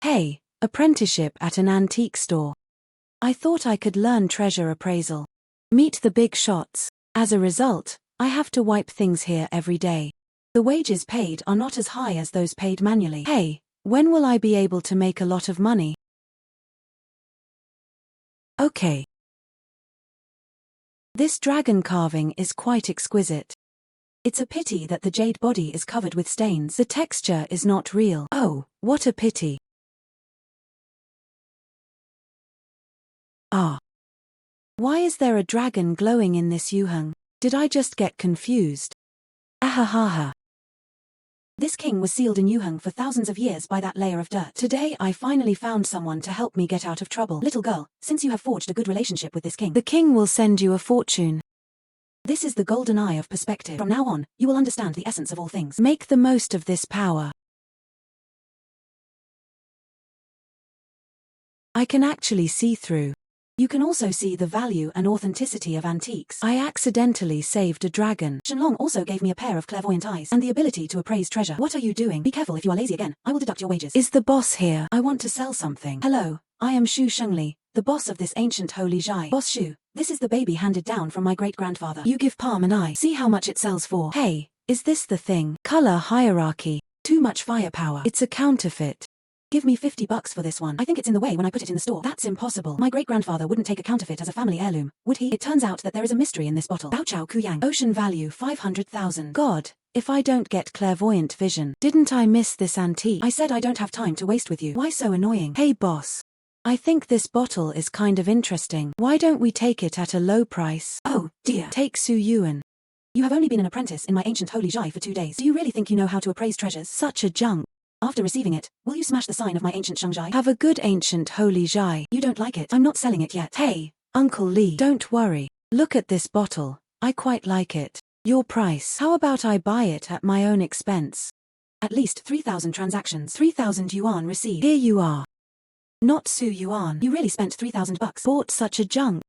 Hey, apprenticeship at an antique store. I thought I could learn treasure appraisal. Meet the big shots. As a result, I have to wipe things here every day. The wages paid are not as high as those paid manually. Hey, when will I be able to make a lot of money? Okay. This dragon carving is quite exquisite. It's a pity that the jade body is covered with stains. The texture is not real. Oh, what a pity. Ah. Why is there a dragon glowing in this yuheng? Did I just get confused? Ahahaha. This king was sealed in yuheng for thousands of years by that layer of dirt. Today I finally found someone to help me get out of trouble. Little girl, since you have forged a good relationship with this king, the king will send you a fortune. This is the golden eye of perspective. From now on, you will understand the essence of all things. Make the most of this power. I can actually see through. You can also see the value and authenticity of antiques. I accidentally saved a dragon. Shenlong also gave me a pair of clairvoyant eyes and the ability to appraise treasure. What are you doing? Be careful if you are lazy again. I will deduct your wages. Is the boss here? I want to sell something. Hello, I am Shu Shengli, the boss of this ancient holy Zhai. Boss Shu, this is the baby handed down from my great-grandfather. You give palm and I. See how much it sells for. Hey, is this the thing? Color hierarchy. Too much firepower. It's a counterfeit. Give me $50 for this one. I think it's in the way when I put it in the store. That's impossible. My great-grandfather wouldn't take a counterfeit as a family heirloom, would he? It turns out that there is a mystery in this bottle. Baochao Kuyang. Ocean value 500,000. God, if I don't get clairvoyant vision. Didn't I miss this antique? I said I don't have time to waste with you. Why so annoying? Hey boss. I think this bottle is kind of interesting. Why don't we take it at a low price? Oh, dear. Take Su Yuan. You have only been an apprentice in my ancient holy Zhai for 2 days. Do you really think you know how to appraise treasures? Such a junk. After receiving it, will you smash the sign of my ancient Shengzhai? Have a good ancient holy Zhai. You don't like it. I'm not selling it yet. Hey, Uncle Lee. Don't worry. Look at this bottle. I quite like it. Your price. How about I buy it at my own expense? At least 3,000 transactions. 3,000 yuan received. Here you are. Not Su Yuan. You really spent $3,000. Bought such a junk.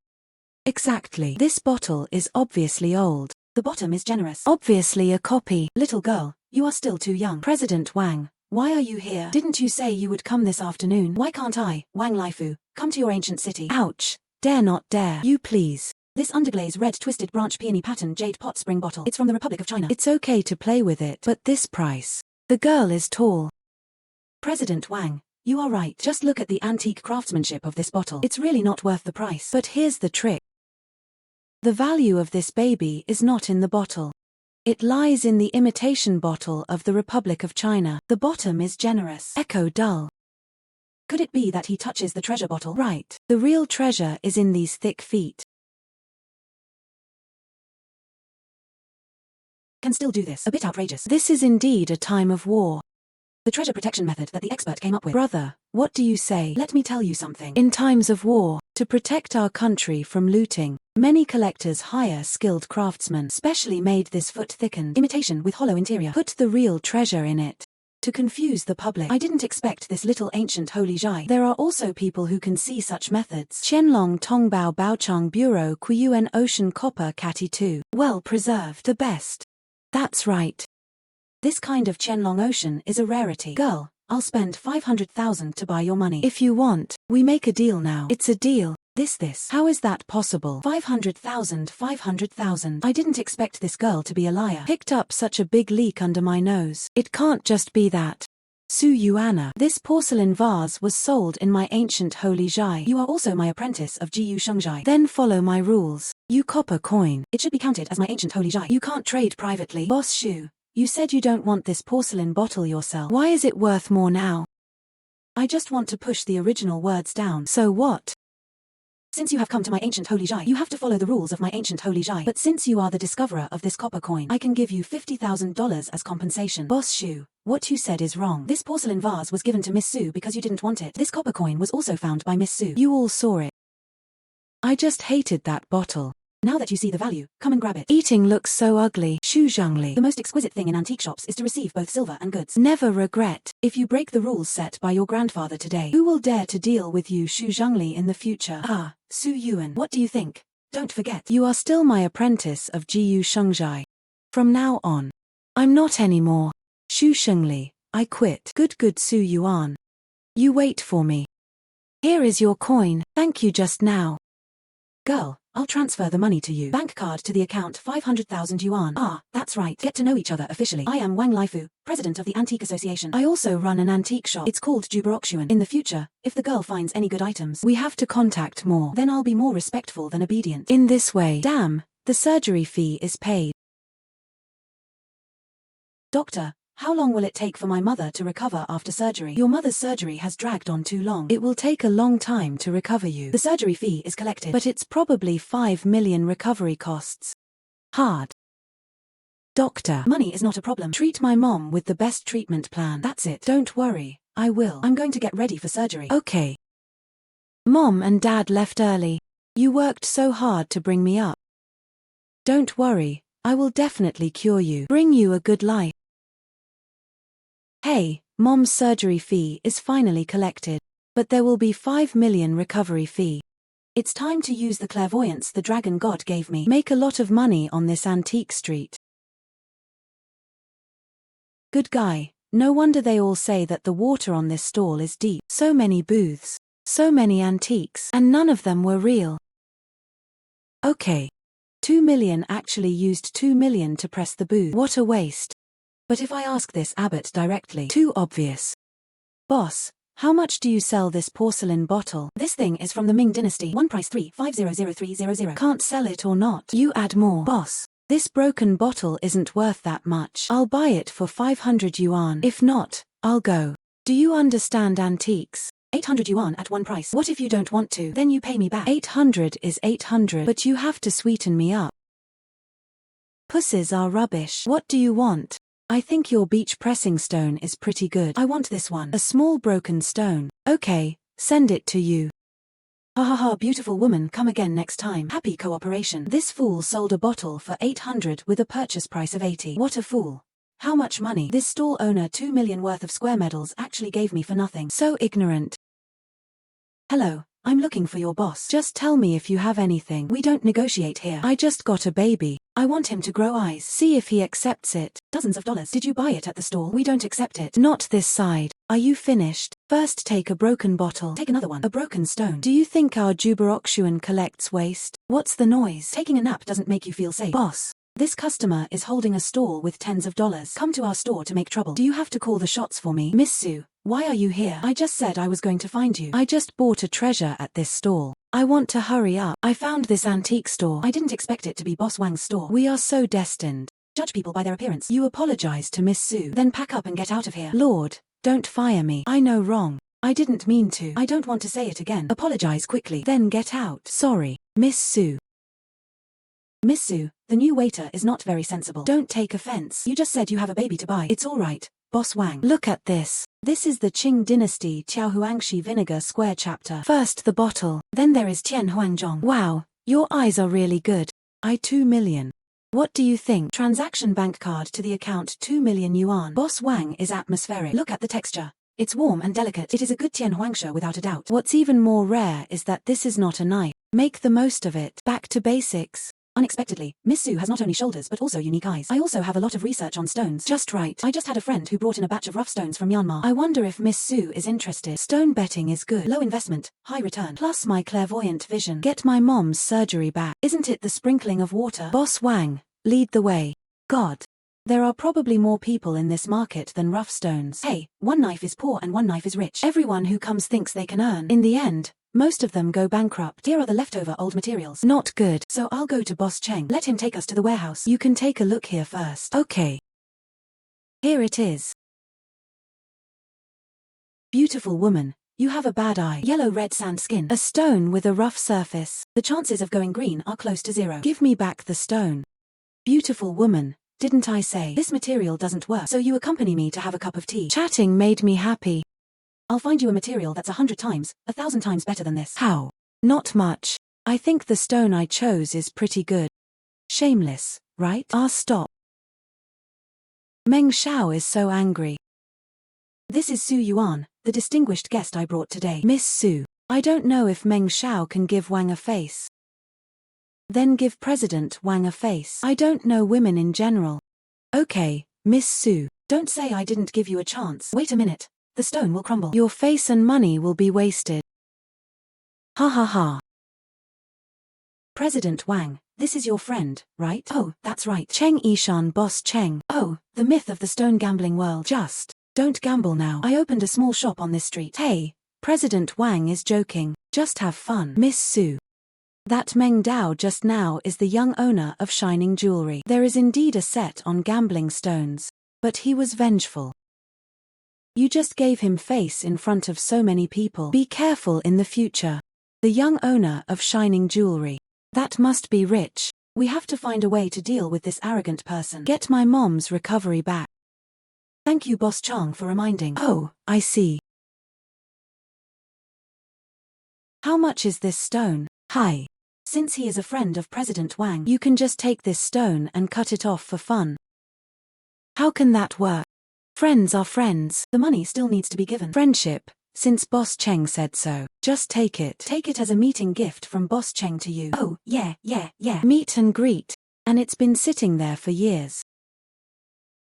Exactly. This bottle is obviously old. The bottom is generous. Obviously a copy. Little girl, you are still too young. President Wang. Why are you here? Didn't you say you would come this afternoon? Why can't I, Wang Laifu, come to your ancient city? Ouch. Dare not dare. You please. This underglaze red twisted branch peony pattern jade pot spring bottle. It's from the Republic of China. It's okay to play with it, but this price. The girl is tall. President Wang, you are right. Just look at the antique craftsmanship of this bottle. It's really not worth the price. But here's the trick. The value of this baby is not in the bottle. It lies in the imitation bottle of the Republic of China. The bottom is generous. Echo dull. Could it be that he touches the treasure bottle? Right. The real treasure is in these thick feet. Can still do this. A bit outrageous. This is indeed a time of war. The treasure protection method that the expert came up with. Brother, what do you say? Let me tell you something. In times of war, to protect our country from looting, many collectors hire skilled craftsmen. Specially made this foot-thickened imitation with hollow interior. Put the real treasure in it. To confuse the public. I didn't expect this little ancient holy Zhai. There are also people who can see such methods. Qianlong Tongbao Baochang Bureau Quyuan Ocean Copper Catty 2. Well preserved. The best. That's right. This kind of Qianlong Ocean is a rarity. Girl, I'll spend 500,000 to buy your money. If you want, we make a deal now. It's a deal. This. How is that possible? 500,000. I didn't expect this girl to be a liar. Picked up such a big leak under my nose. It can't just be that. Su Yuana. This porcelain vase was sold in my ancient holy Zhai. You are also my apprentice of Gushengzhai. Then follow my rules. You copper coin. It should be counted as my ancient holy Zhai. You can't trade privately. Boss Shu. You said you don't want this porcelain bottle yourself. Why is it worth more now? I just want to push the original words down. So what? Since you have come to my ancient holy Zhai, you have to follow the rules of my ancient holy Zhai. But since you are the discoverer of this copper coin, I can give you $50,000 as compensation. Boss Shu, what you said is wrong. This porcelain vase was given to Miss Su because you didn't want it. This copper coin was also found by Miss Su. You all saw it. I just hated that bottle. Now that you see the value, come and grab it. Eating looks so ugly. Shu Zhangli. The most exquisite thing in antique shops is to receive both silver and goods. Never regret. If you break the rules set by your grandfather today, who will dare to deal with you Shu Zhangli in the future? Ah, Su Yuan. What do you think? Don't forget, you are still my apprentice of Gushengzhai. From now on. I'm not anymore. Shu Shengli. I quit. Good Su Yuan. You wait for me. Here is your coin. Thank you just now. Girl, I'll transfer the money to you. Bank card to the account 500,000 yuan. Ah, that's right. Get to know each other officially. I am Wang Laifu, president of the Antique Association. I also run an antique shop. It's called Juberoxuan. In the future, if the girl finds any good items, we have to contact more. Then I'll be more respectful than obedient. In this way, damn, the surgery fee is paid. Doctor, how long will it take for my mother to recover after surgery? Your mother's surgery has dragged on too long. It will take a long time to recover you. The surgery fee is collected, but it's probably 5 million recovery costs. Hard. Doctor, money is not a problem. Treat my mom with the best treatment plan. That's it. Don't worry, I will. I'm going to get ready for surgery. Okay. Mom and Dad left early. You worked so hard to bring me up. Don't worry, I will definitely cure you. Bring you a good life. Hey, Mom's surgery fee is finally collected, but there will be 5 million recovery fee. It's time to use the clairvoyance the dragon god gave me. Make a lot of money on this antique street. Good guy, no wonder they all say that the water on this stall is deep. So many booths, so many antiques, and none of them were real. Okay. 2 million actually used 2 million to press the booth. What a waste. But if I ask this abbot directly, too obvious. Boss, how much do you sell this porcelain bottle? This thing is from the Ming dynasty. One price 3500300. Can't sell it or not. You add more. Boss, this broken bottle isn't worth that much. I'll buy it for 500 yuan. If not, I'll go. Do you understand antiques? 800 yuan at one price. What if you don't want to? Then you pay me back. 800 is 800, but you have to sweeten me up. Pussies are rubbish. What do you want? I think your beach pressing stone is pretty good. I want this one. A small broken stone. Okay, send it to you. Ha ha ha, beautiful woman, come again next time. Happy cooperation. This fool sold a bottle for 800 with a purchase price of 80. What a fool. How much money? This stall owner 2 million worth of square medals actually gave me for nothing. So ignorant. Hello, I'm looking for your boss. Just tell me if you have anything. We don't negotiate here. I just got a baby. I want him to grow eyes. See if he accepts it. Dozens of dollars. Did you buy it at the stall? We don't accept it. Not this side. Are you finished? First take a broken bottle. Take another one. A broken stone. Do you think our Juberoxuan collects waste? What's the noise? Taking a nap doesn't make you feel safe. Boss, this customer is holding a stall with tens of dollars. Come to our store to make trouble. Do you have to call the shots for me? Miss Sue, why are you here? I just said I was going to find you. I just bought a treasure at this stall. I want to hurry up. I found this antique store. I didn't expect it to be Boss Wang's store. We are so destined. Judge people by their appearance. You apologize to Miss Sue. Then pack up and get out of here. Lord, don't fire me. I know wrong. I didn't mean to. I don't want to say it again. Apologize quickly. Then get out. Sorry, Miss Sue. Miss Sue, the new waiter is not very sensible. Don't take offense. You just said you have a baby to buy. It's all right, Boss Wang. Look at this. This is the Qing Dynasty Qiaohuangshi Vinegar Square chapter. First the bottle, then there is Tian Huangjong. Wow, your eyes are really good. I 2 million. What do you think? Transaction bank card to the account 2 million yuan. Boss Wang is atmospheric. Look at the texture. It's warm and delicate. It is a good Tian Huangsha without a doubt. What's even more rare is that this is not a knife. Make the most of it. Back to basics. Unexpectedly, Miss Sue has not only shoulders but also unique eyes. I also have a lot of research on stones. Just right. I just had a friend who brought in a batch of rough stones from Myanmar. I wonder if Miss Sue is interested. Stone betting is good. Low investment, high return. Plus my clairvoyant vision. Get my mom's surgery back. Isn't it the sprinkling of water? Boss Wang, lead the way. God. There are probably more people in this market than rough stones. Hey, one knife is poor and one knife is rich. Everyone who comes thinks they can earn. In the end, most of them go bankrupt. Here are the leftover old materials. Not good. So I'll go to Boss Cheng. Let him take us to the warehouse. You can take a look here first. Okay. Here it is. Beautiful woman, you have a bad eye. Yellow-red sand skin. A stone with a rough surface. The chances of going green are close to zero. Give me back the stone. Beautiful woman, didn't I say this material doesn't work? So you accompany me to have a cup of tea. Chatting made me happy. I'll find you a material that's 100 times, 1,000 times better than this. How? Not much. I think the stone I chose is pretty good. Shameless, right? Ah, stop. Meng Xiao is so angry. This is Su Yuan, the distinguished guest I brought today. Miss Su, I don't know if Meng Xiao can give Wang a face. Then give President Wang a face. I don't know women in general. Okay, Miss Su, don't say I didn't give you a chance. Wait a minute. the stone will crumble. Your face and money will be wasted. Ha ha ha. President Wang, this is your friend, right? Oh, that's right. Cheng Yishan, Boss Cheng. Oh, the myth of the stone gambling world. Just don't gamble now. I opened a small shop on this street. Hey, President Wang is joking. Just have fun. Miss Su. That Meng Dao just now is the young owner of Shining Jewelry. There is indeed a set on gambling stones, but he was vengeful. You just gave him face in front of so many people. Be careful in the future. The young owner of Shining Jewelry. That must be rich. We have to find a way to deal with this arrogant person. Get my mom's recovery back. Thank you, Boss Chang, for reminding. Oh, I see. How much is this stone? Hi. Since he is a friend of President Wang, you can just take this stone and cut it off for fun. How can that work? Friends are friends. The money still needs to be given. Friendship, since Boss Cheng said so. Just take it. Take it as a meeting gift from Boss Cheng to you. Oh, yeah. Meet and greet. And it's been sitting there for years.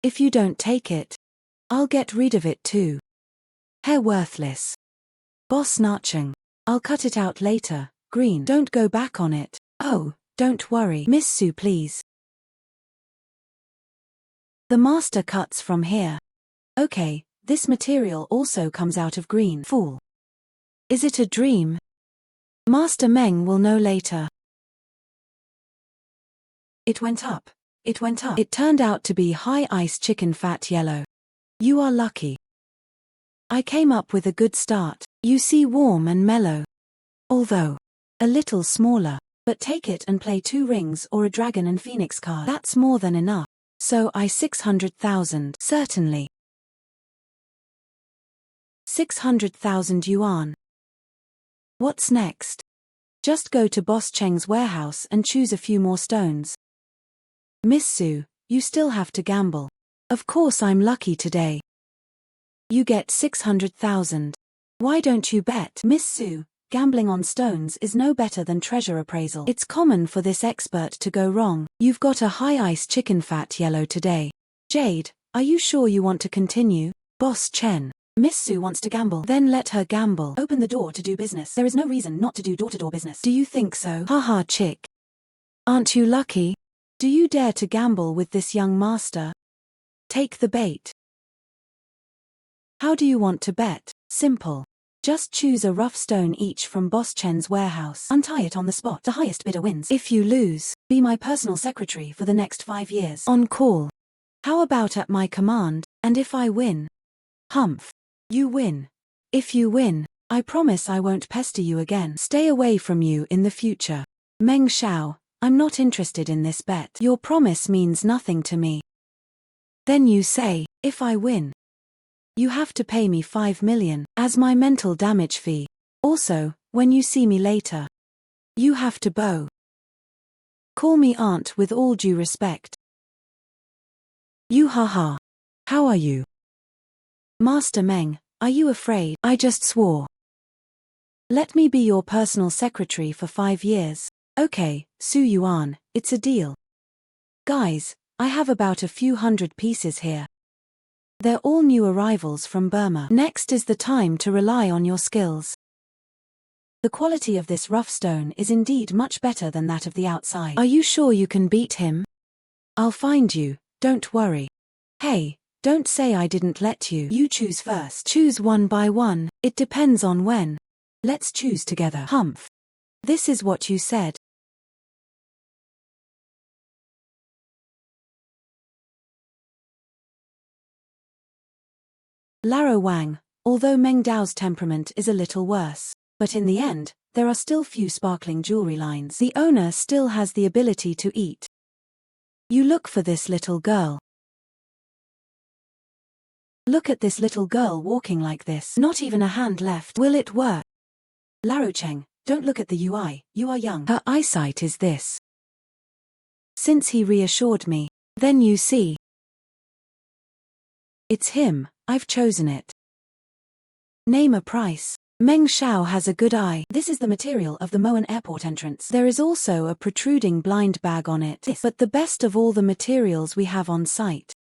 If you don't take it, I'll get rid of it too. Hair worthless. Boss Nacheng. I'll cut it out later. Green. Don't go back on it. Oh, don't worry. Miss Su, please. The master cuts from here. Okay, this material also comes out of green. Fool. Is it a dream? Master Meng will know later. It went up. It went up. It turned out to be high ice chicken fat yellow. You are lucky. I came up with a good start. You see, warm and mellow. Although a little smaller, but take it and play 2 rings or a dragon and phoenix card. That's more than enough. So I 600,000. Certainly. 600,000 yuan. What's next? Just go to Boss Cheng's warehouse and choose a few more stones. Miss Su, you still have to gamble. Of course I'm lucky today. You get 600,000. Why don't you bet? Miss Su, gambling on stones is no better than treasure appraisal. It's common for this expert to go wrong. You've got a high ice chicken fat yellow today. Jade, are you sure you want to continue? Boss Chen. Miss Su wants to gamble. Then let her gamble. Open the door to do business. There is no reason not to do door-to-door business. Do you think so? Haha, chick. Aren't you lucky? Do you dare to gamble with this young master? Take the bait. How do you want to bet? Simple. Just choose a rough stone each from Boss Chen's warehouse. Untie it on the spot. The highest bidder wins. If you lose, be my personal secretary for the next 5 years. On call. How about at my command? And if I win? Humph. You win. If you win, I promise I won't pester you again. Stay away from you in the future. Meng Xiao, I'm not interested in this bet. Your promise means nothing to me. Then you say, if I win, you have to pay me 5 million as my mental damage fee. Also, when you see me later, you have to bow. Call me aunt with all due respect. You haha. How are you? Master Meng, are you afraid? I just swore. Let me be your personal secretary for 5 years. Okay, Su Yuan, it's a deal. Guys, I have about a few hundred pieces here. They're all new arrivals from Burma. Next is the time to rely on your skills. The quality of this rough stone is indeed much better than that of the outside. Are you sure you can beat him? I'll find you, don't worry. Hey, don't say I didn't let you. You choose first. Choose one by one, it depends on when. Let's choose together. Humph. This is what you said. Laro Wang, although Meng Dao's temperament is a little worse, but in the end, there are still few sparkling jewelry lines. The owner still has the ability to eat. You look for this little girl. Look at this little girl walking like this. Not even a hand left. Will it work? Laro Cheng, don't look at the UI, you are young. Her eyesight is this. Since he reassured me, then you see. It's him, I've chosen it. Name a price. Meng Xiao has a good eye. This is the material of the Moan airport entrance. There is also a protruding blind bag on it. But the best of all the materials we have on site.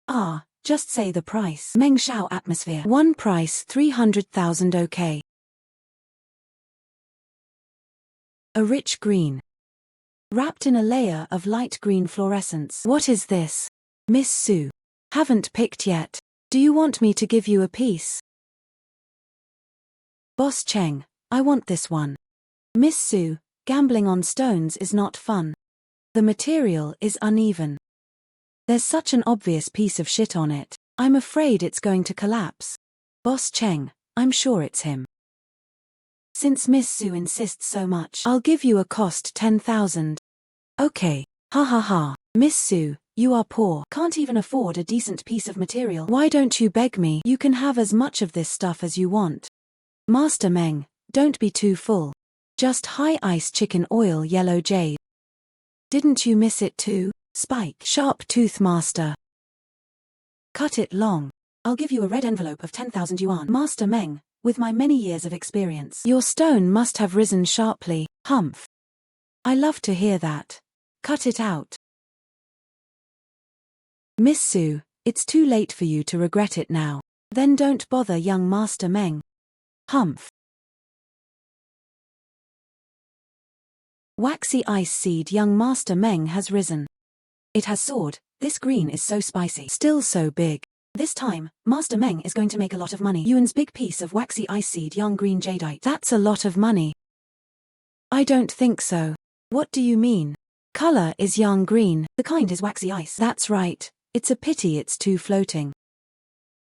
Ah, Just say the price. Meng Shao atmosphere. One price 300,000. Okay. A rich green. Wrapped in a layer of light green fluorescence. What is this? Miss Su. Haven't picked yet. Do you want me to give you a piece? Boss Cheng, I want this one. Miss Su, gambling on stones is not fun. The material is uneven. There's such an obvious piece of shit on it. I'm afraid it's going to collapse. Boss Cheng, I'm sure it's him. Since Miss Su insists so much, I'll give you a cost 10,000. Okay. Ha ha ha. Miss Su, you are poor. Can't even afford a decent piece of material. Why don't you beg me? You can have as much of this stuff as you want. Master Meng, don't be too full. Just high ice chicken oil yellow jade. Didn't you miss it too? Spike. Sharp tooth master. Cut it long. I'll give you a red envelope of 10,000 yuan. Master Meng, with my many years of experience. Your stone must have risen sharply, humph. I love to hear that. Cut it out. Miss Su, it's too late for you to regret it now. Then don't bother young Master Meng. Humph. Waxy ice seed. Young Master Meng has risen. It has soared. This green is so spicy. Still so big. This time, Master Meng is going to make a lot of money. Yuan's big piece of waxy ice seed young green jadeite. That's a lot of money. I don't think so. What do you mean? Color is young green. The kind is waxy ice. That's right. It's a pity it's too floating.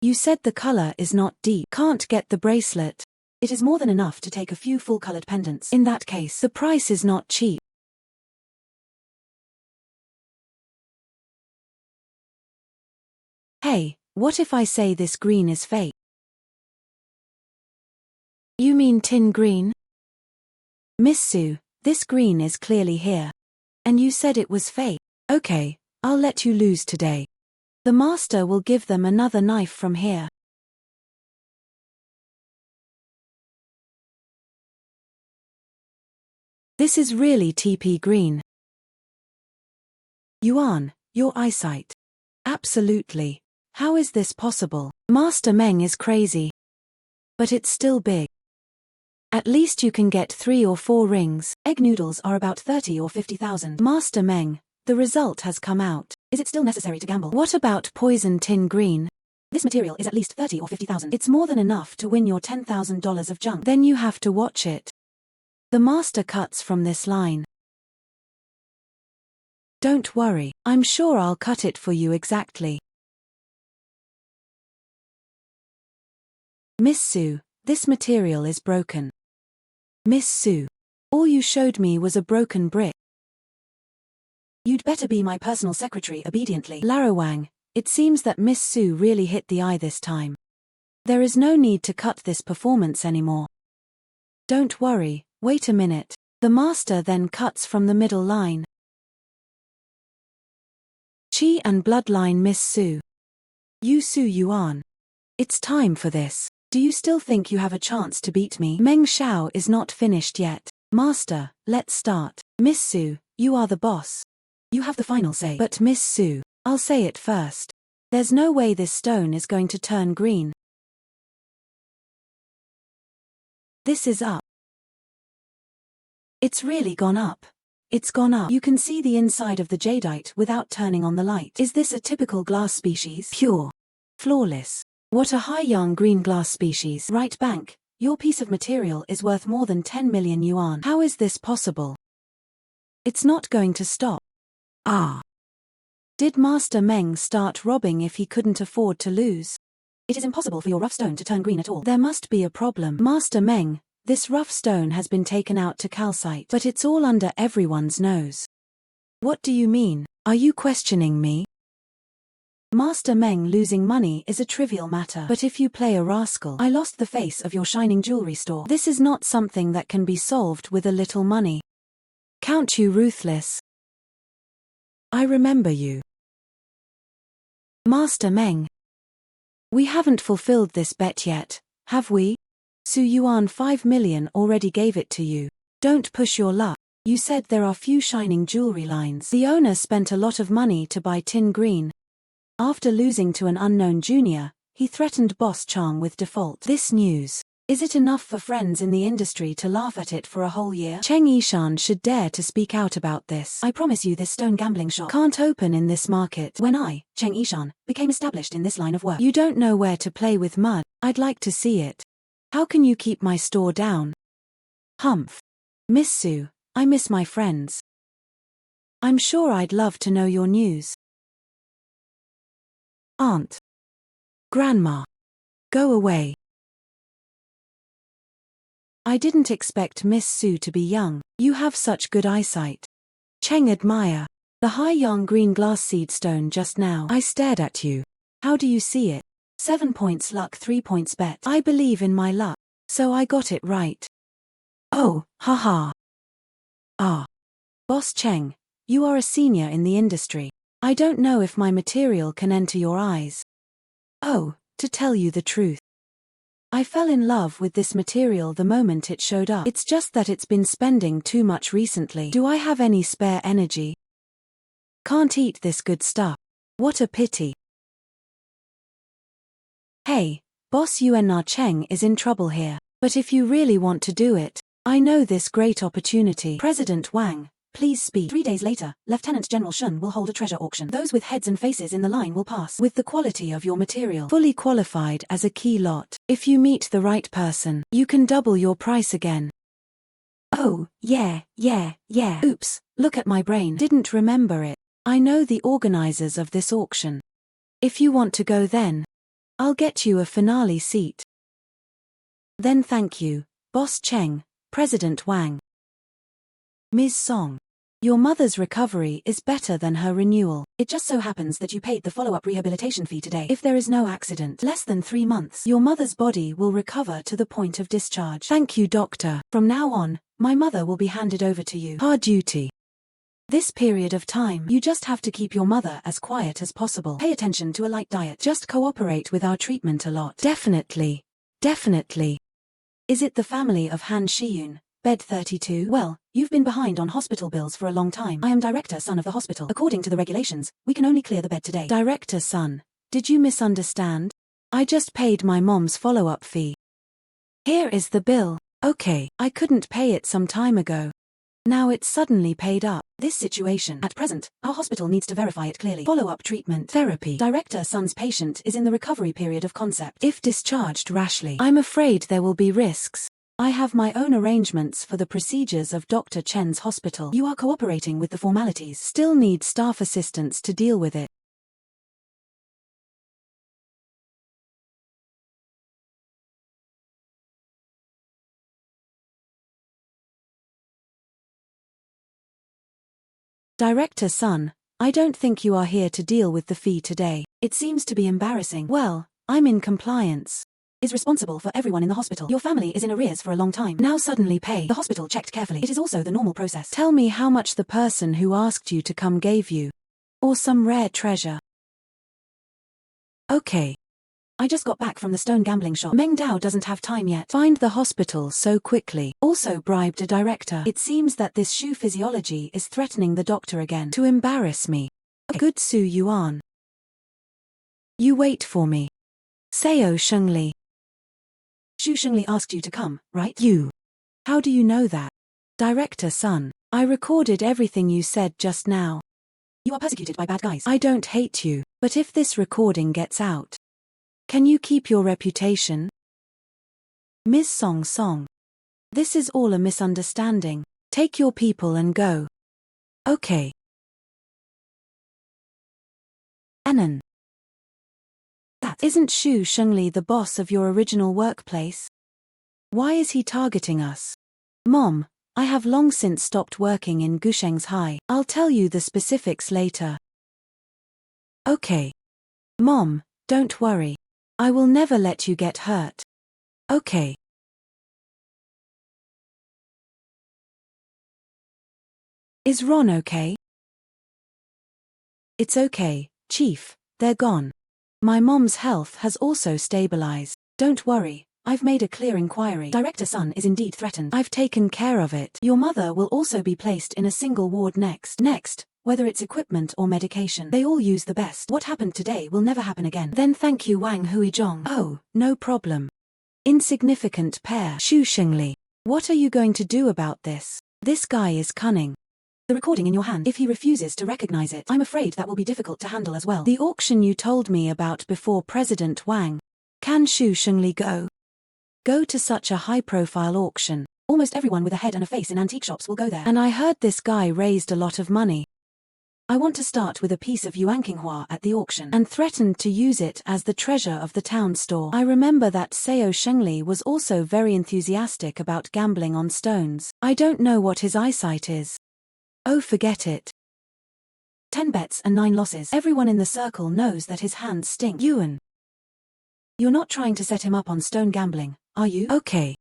You said the color is not deep. Can't get the bracelet. It is more than enough to take a few full-colored pendants. In that case, the price is not cheap. Hey, what if I say this green is fake? You mean tin green? Miss Su, this green is clearly here. And you said it was fake. Okay, I'll let you lose today. The master will give them another knife from here. This is really TP green. Yuan, your eyesight. Absolutely. How is this possible? Master Meng is crazy. But it's still big. At least you can get 3 or 4 rings. Egg noodles are about 30 or 50,000. Master Meng, the result has come out. Is it still necessary to gamble? What about poison tin green? This material is at least 30 or 50,000. It's more than enough to win your $10,000 of junk. Then you have to watch it. The master cuts from this line. Don't worry, I'm sure I'll cut it for you exactly. Miss Su, this material is broken. Miss Su, all you showed me was a broken brick. You'd better be my personal secretary obediently. Larawang, it seems that Miss Su really hit the eye this time. There is no need to cut this performance anymore. Don't worry, wait a minute. The master then cuts from the middle line. Qi and bloodline Miss Su. Yu Su Yuan. It's time for this. Do you still think you have a chance to beat me? Meng Shao is not finished yet. Master, let's start. Miss Su, you are the boss. You have the final say. But Miss Su, I'll say it first. There's no way this stone is going to turn green. This is up. It's really gone up. It's gone up. You can see the inside of the jadeite without turning on the light. Is this a typical glass species? Pure. Flawless. What a high young green glass species. Right bank, your piece of material is worth more than 10 million yuan. How is this possible? It's not going to stop. Ah. Did Master Meng start robbing if he couldn't afford to lose? It is impossible for your rough stone to turn green at all. There must be a problem. Master Meng, this rough stone has been taken out to calcite. But it's all under everyone's nose. What do you mean? Are you questioning me? Master Meng losing money is a trivial matter. But if you play a rascal, I lost the face of your shining jewelry store. This is not something that can be solved with a little money. Count you ruthless. I remember you. Master Meng. We haven't fulfilled this bet yet, have we? Su Yuan 5 million already gave it to you. Don't push your luck. You said there are few shining jewelry lines. The owner spent a lot of money to buy tin green. After losing to an unknown junior, he threatened Boss Chang with default. This news. Is it enough for friends in the industry to laugh at it for a whole year? Cheng Yishan should dare to speak out about this. I promise you this stone gambling shop can't open in this market. When I, Cheng Yishan, became established in this line of work. You don't know where to play with mud. I'd like to see it. How can you keep my store down? Humph. Miss Sue, I miss my friends. I'm sure I'd love to know your news. Aunt. Grandma. Go away. I didn't expect Miss Sue to be young. You have such good eyesight. Cheng admire. The high young green glass seed stone just now. I stared at you. How do you see it? 7 points luck, 3 points bet. I believe in my luck. So I got it right. Oh, haha. Ah. Boss Cheng, you are a senior in the industry. I don't know if my material can enter your eyes. Oh, to tell you the truth. I fell in love with this material the moment it showed up. It's just that it's been spending too much recently. Do I have any spare energy? Can't eat this good stuff. What a pity. Hey, Boss Yuan Cheng is in trouble here. But if you really want to do it, I know this great opportunity. President Wang, please speak. 3 days later, Lieutenant General Shun will hold a treasure auction. Those with heads and faces in the line will pass. With the quality of your material fully qualified as a key lot. If you meet the right person, you can double your price again. Oh, yeah. Oops, look at my brain. Didn't remember it. I know the organizers of this auction. If you want to go then, I'll get you a finale seat. Then thank you, Boss Cheng, President Wang. Ms. Song. Your mother's recovery is better than her renewal. It just so happens that you paid the follow-up rehabilitation fee today. If there is no accident, less than 3 months, your mother's body will recover to the point of discharge. Thank you, doctor. From now on, my mother will be handed over to you. Hard duty. This period of time, you just have to keep your mother as quiet as possible. Pay attention to a light diet. Just cooperate with our treatment a lot. Definitely. Is it the family of Han Shiyun? Bed 32. Well, you've been behind on hospital bills for a long time. I am director son of the hospital. According to the regulations, we can only clear the bed today. Director son, did you misunderstand? I just paid my mom's follow-up fee. Here is the bill. Okay, I couldn't pay it some time ago. Now it's suddenly paid up. This situation, at present, our hospital needs to verify it clearly. Follow-up treatment. Therapy. Director son's patient is in the recovery period of concept. If discharged rashly, I'm afraid there will be risks. I have my own arrangements for the procedures of Dr. Chen's hospital. You are cooperating with the formalities. Still need staff assistance to deal with it. Director son, I don't think you are here to deal with the fee today. It seems to be embarrassing. Well, I'm in compliance. Is responsible for everyone in the hospital. Your family is in arrears for a long time. Now suddenly pay. The hospital checked carefully. It is also the normal process. Tell me how much the person who asked you to come gave you. Or some rare treasure. Okay. I just got back from the stone gambling shop. Meng Dao doesn't have time yet. Find the hospital so quickly. Also bribed a director. It seems that this shoe physiology is threatening the doctor again. To embarrass me. Okay. Good Su Yuan. You wait for me. Seo Shengli. Xu Shengli asked you to come, right? You. How do you know that? Director son, I recorded everything you said just now. You are persecuted by bad guys. I don't hate you, but if this recording gets out, can you keep your reputation? Ms. Song. This is all a misunderstanding. Take your people and go. Okay. Anan. That isn't Xu Shengli the boss of your original workplace? Why is he targeting us? Mom, I have long since stopped working in Gushengzhai. I'll tell you the specifics later. Okay. Mom, don't worry. I will never let you get hurt. Okay. Is Ron okay? It's okay, Chief, they're gone. My mom's health has also stabilized. Don't worry, I've made a clear inquiry. Director son is indeed threatened. I've taken care of it. Your mother will also be placed in a single ward next. Whether it's equipment or medication, they all use the best. What happened today will never happen again. Then thank you Wang Huizhong. Oh, no problem. Insignificant pair. Xu Shengli. What are you going to do about this? This guy is cunning. The recording in your hand. If he refuses to recognize it, I'm afraid that will be difficult to handle as well. The auction you told me about before President Wang. Can Xu Shengli go to such a high-profile auction? Almost everyone with a head and a face in antique shops will go there. And I heard this guy raised a lot of money. I want to start with a piece of Yuanqinghua at the auction and threatened to use it as the treasure of the town store. I remember that Xiao Shengli was also very enthusiastic about gambling on stones. I don't know what his eyesight is. Oh, forget it. 10 bets and 9 losses. Everyone in the circle knows that his hands stink. Yuan. You're not trying to set him up on stone gambling, are you? Okay.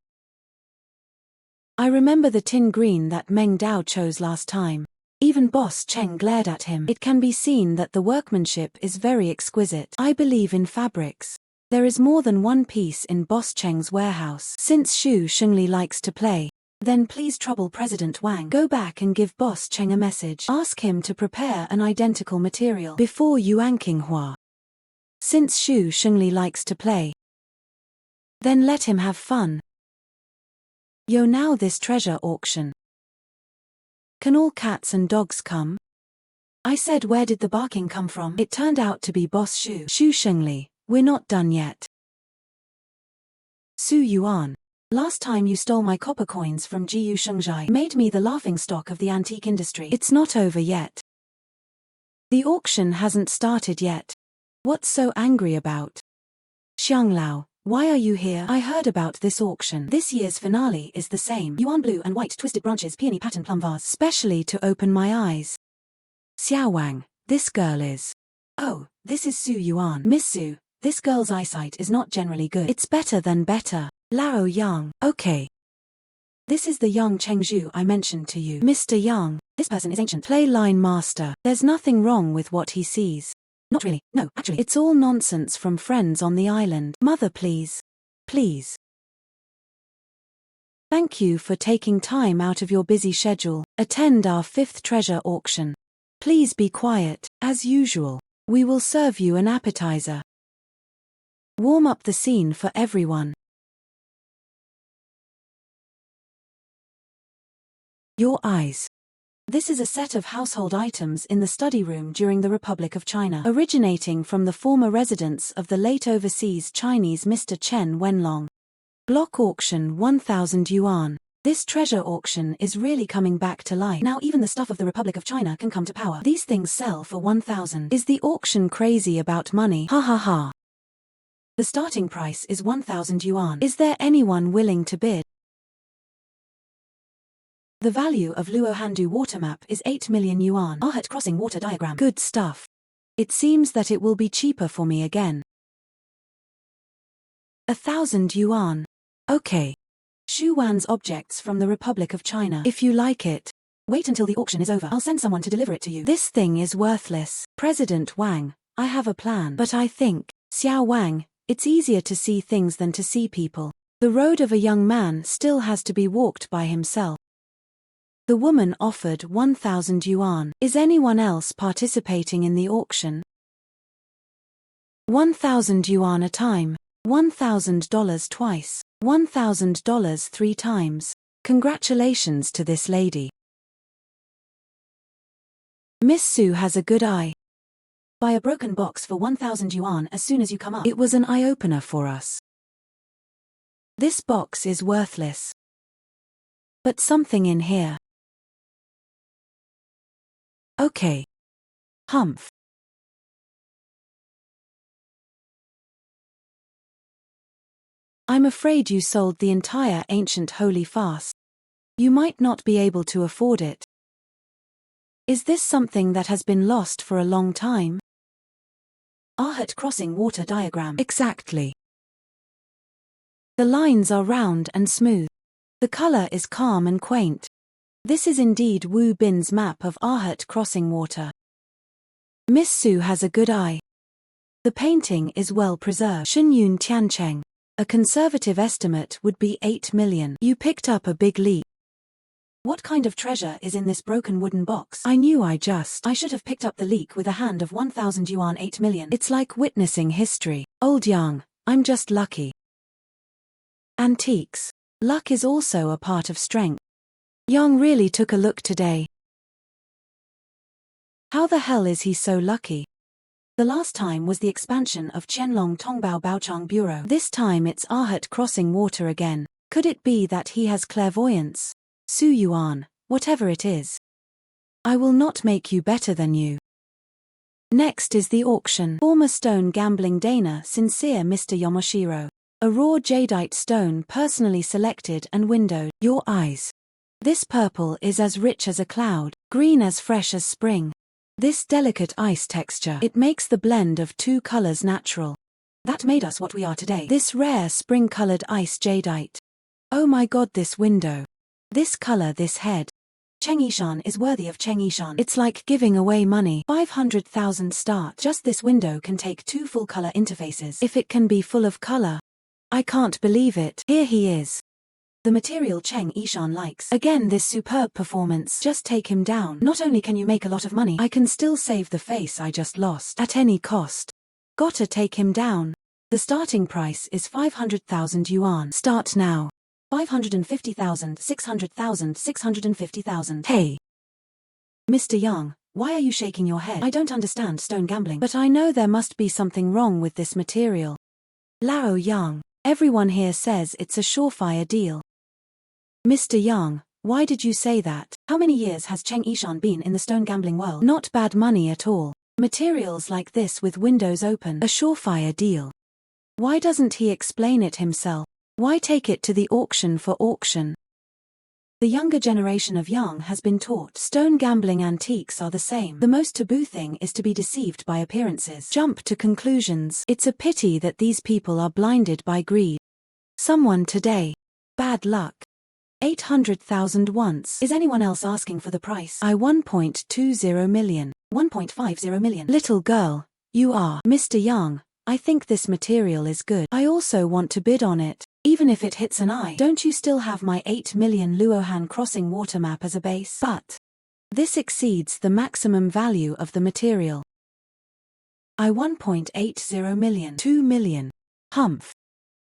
I remember the tin green that Meng Dao chose last time. Even Boss Cheng glared at him. It can be seen that the workmanship is very exquisite. I believe in fabrics. There is more than one piece in Boss Cheng's warehouse. Since Xu Shengli likes to play, then please trouble President Wang. Go back and give Boss Cheng a message. Ask him to prepare an identical material before Yuanqinghua. Since Xu Shengli likes to play, then let him have fun. Yo, now this treasure auction. Can all cats and dogs come? I said, where did the barking come from? It turned out to be Boss Xu Shengli. We're not done yet. Su Yuan. Last time you stole my copper coins from Gushengzhai, made me the laughingstock of the antique industry. It's not over yet. The auction hasn't started yet. What's so angry about? Xianglao, why are you here? I heard about this auction. This year's finale is the same. Yuan blue and white twisted branches peony pattern plum vase. Specially to open my eyes. Xiao Wang, this girl is. Oh, this is Su Yuan. Miss Su, this girl's eyesight is not generally good. It's better than better. Lao Yang. Okay. This is the Yang Chengzhu I mentioned to you. Mr. Yang, this person is ancient. Play line master. There's nothing wrong with what he sees. Not really, no, actually. It's all nonsense from friends on the island. Mother, please. Please. Thank you for taking time out of your busy schedule. Attend our 5th treasure auction. Please be quiet. As usual, we will serve you an appetizer. Warm up the scene for everyone. Your eyes. This is a set of household items in the study room during the Republic of China, originating from the former residence of the late overseas Chinese Mr. Chen Wenlong. Block auction 1,000 yuan. This treasure auction is really coming back to life. Now even the stuff of the Republic of China can come to power. These things sell for 1,000. Is the auction crazy about money? Ha ha ha. The starting price is 1,000 yuan. Is there anyone willing to bid? The value of Luohandu water map is 8 million yuan. Arhat crossing water diagram. Good stuff. It seems that it will be cheaper for me again. 1,000 yuan. Okay. Xu Wan's objects from the Republic of China. If you like it, wait until the auction is over. I'll send someone to deliver it to you. This thing is worthless. President Wang, I have a plan. But I think, Xiao Wang, it's easier to see things than to see people. The road of a young man still has to be walked by himself. The woman offered 1,000 yuan. Is anyone else participating in the auction? 1,000 yuan a time. $1,000 twice. $1,000 3 times. Congratulations to this lady. Miss Su has a good eye. Buy a broken box for 1,000 yuan as soon as you come up. It was an eye-opener for us. This box is worthless. But something in here. Okay. Humph. I'm afraid you sold the entire ancient holy fast. You might not be able to afford it. Is this something that has been lost for a long time? Arhat crossing water diagram. Exactly. The lines are round and smooth. The color is calm and quaint. This is indeed Wu Bin's map of Arhat crossing water. Miss Su has a good eye. The painting is well preserved. Shenyun Tiancheng. A conservative estimate would be 8 million. You picked up a big leap. What kind of treasure is in this broken wooden box? I knew I should have picked up the leak with a hand of 1,000 yuan 8 million. It's like witnessing history. Old Yang, I'm just lucky. Antiques. Luck is also a part of strength. Yang really took a look today. How the hell is he so lucky? The last time was the expansion of Qianlong Tongbao Baochang Bureau. This time it's Arhat crossing water again. Could it be that he has clairvoyance? Su Yuan, whatever it is. I will not make you better than you. Next is the auction. Former stone gambling Dana, sincere Mr. Yomoshiro. A raw jadeite stone personally selected and windowed. Your eyes. This purple is as rich as a cloud, green as fresh as spring. This delicate ice texture, it makes the blend of two colors natural. That made us what we are today. This rare spring-colored ice jadeite. Oh my god, this window. This color, this head. Cheng Yishan is worthy of Cheng Yishan. It's like giving away money. 500,000 start. Just this window can take 2 full color interfaces. If it can be full of color. I can't believe it. Here he is. The material Cheng Yishan likes. Again, this superb performance. Just take him down. Not only can you make a lot of money, I can still save the face I just lost. At any cost. Gotta take him down. The starting price is 500,000 yuan. Start now. 550,000, 600,000, 650,000. Hey! Mr. Yang, why are you shaking your head? I don't understand stone gambling, but I know there must be something wrong with this material. Lao Yang, everyone here says it's a surefire deal. Mr. Yang, why did you say that? How many years has Cheng Yishan been in the stone gambling world? Not bad money at all. Materials like this with windows open. A surefire deal. Why doesn't he explain it himself? Why take it to the auction for auction? The younger generation of Yang has been taught stone gambling antiques are the same. The most taboo thing is to be deceived by appearances. Jump to conclusions. It's a pity that these people are blinded by greed. Someone today. Bad luck. 800,000 once. Is anyone else asking for the price? I 1.20 million. 1.50 million. Little girl, you are. Mr. Yang, I think this material is good. I also want to bid on it. Even if it hits an eye. Don't you still have my 8 million Luohan crossing water map as a base? But this exceeds the maximum value of the material. I 1.80 million. 2 million. Humph.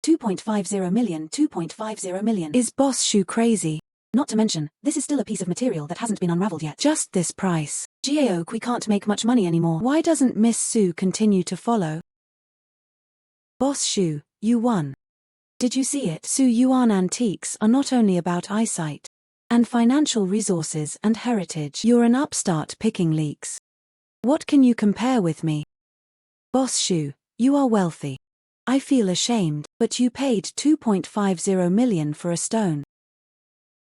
2.50 million. 2.50 million. Is Boss Shu crazy? Not to mention, this is still a piece of material that hasn't been unraveled yet. Just this price. Jiaok, we can't make much money anymore. Why doesn't Miss Su continue to follow? Boss Shu, you won. Did you see it? Su Yuan antiques are not only about eyesight and financial resources and heritage. You're an upstart picking leaks. What can you compare with me? Boss Shu, you are wealthy. I feel ashamed, but you paid 2.50 million for a stone.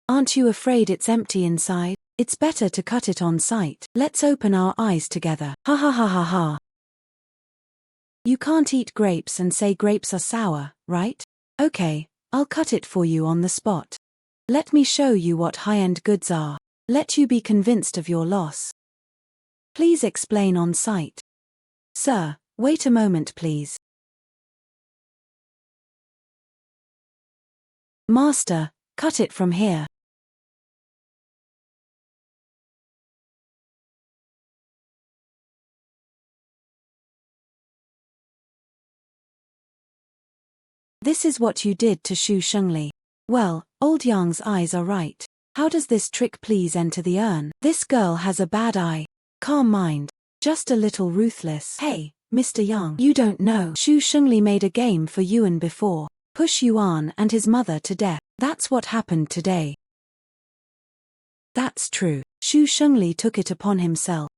Aren't you afraid it's empty inside? It's better to cut it on sight. Let's open our eyes together. Ha ha ha ha ha. You can't eat grapes and say grapes are sour, right? Okay, I'll cut it for you on the spot. Let me show you what high-end goods are. Let you be convinced of your loss. Please explain on site. Sir, wait a moment please. Master, cut it from here. This is what you did to Shu Shengli. Well, old Yang's eyes are right. How does this trick please enter the urn? This girl has a bad eye. Calm mind. Just a little ruthless. Hey, Mr. Yang. You don't know. Shu Shengli made a game for Yuan before. Push Yuan and his mother to death. That's what happened today. That's true. Shu Shengli took it upon himself.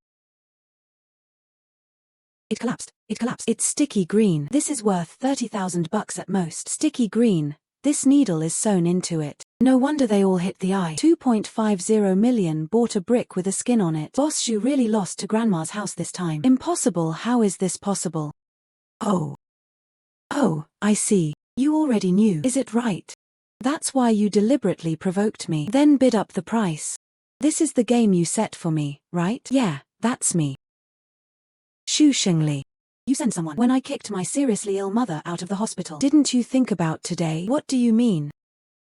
It collapsed. It collapsed. It's sticky green. This is worth 30,000 bucks at most. Sticky green. This needle is sewn into it. No wonder they all hit the eye. 2.50 million bought a brick with a skin on it. Boss Shu really lost to Grandma's house this time. Impossible. How is this possible? Oh. Oh, I see. You already knew. Is it right? That's why you deliberately provoked me. Then bid up the price. This is the game you set for me, right? Yeah, that's me. Shu Shengli. You sent someone. When I kicked my seriously ill mother out of the hospital. Didn't you think about today? What do you mean?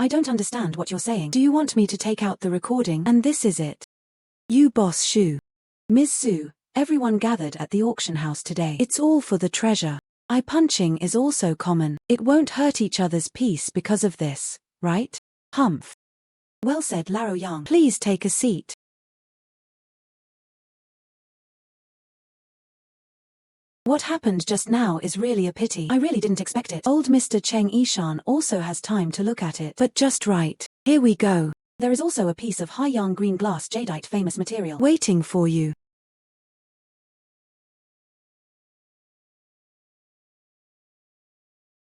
I don't understand what you're saying. Do you want me to take out the recording? And this is it. You boss Shu. Ms. Su, everyone gathered at the auction house today. It's all for the treasure. Eye punching is also common. It won't hurt each other's peace because of this, right? Humph. Well said, Laro Yang. Please take a seat. What happened just now is really a pity. I really didn't expect it. Old Mr. Cheng Yishan also has time to look at it. But just right. Here we go. There is also a piece of high-young green glass jadeite famous material waiting for you.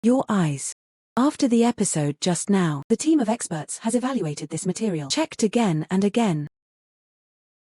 Your eyes. After the episode just now, the team of experts has evaluated this material, checked again and again.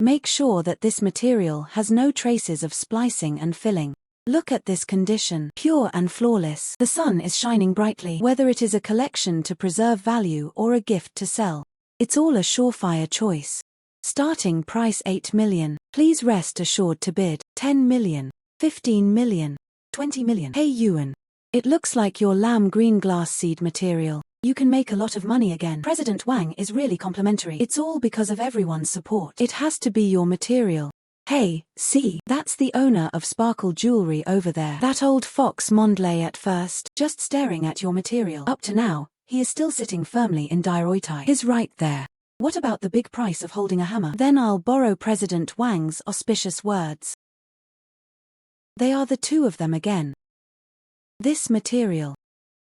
Make sure that this material has no traces of splicing and filling. Look at this condition, pure and flawless. The sun is shining brightly. Whether it is a collection to preserve value or a gift to sell, it's all a surefire choice. Starting price 8 million. Please rest assured to bid 10 million, 15 million, 20 million. Hey Yuan. It looks like your lamb green glass seed material. You can make a lot of money again. President Wang is really complimentary. It's all because of everyone's support. It has to be your material. Hey, see, that's the owner of Sparkle Jewelry over there. That old fox Mondlay at first, just staring at your material. Up to now, he is still sitting firmly in Dairoitai. He's right there. What about the big price of holding a hammer? Then I'll borrow President Wang's auspicious words. They are the two of them again. This material.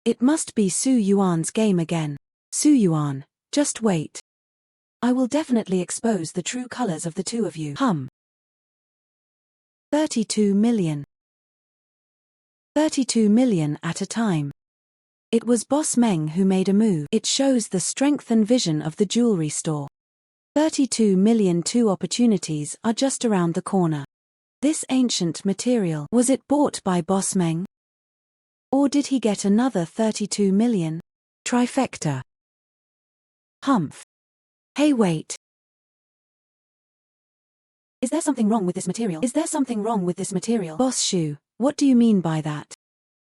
It must be Su Yuan's game again. Su Yuan, just wait. I will definitely expose the true colors of the two of you. 32 million. 32 million at a time. It was Boss Meng who made a move. It shows the strength and vision of the jewelry store. 32 million. Two opportunities are just around the corner. This ancient material, was it bought by Boss Meng? Or did he get another 32 million? Trifecta. Humph. Hey wait. Is there something wrong with this material? Is there something wrong with this material? Boss Shu, what do you mean by that?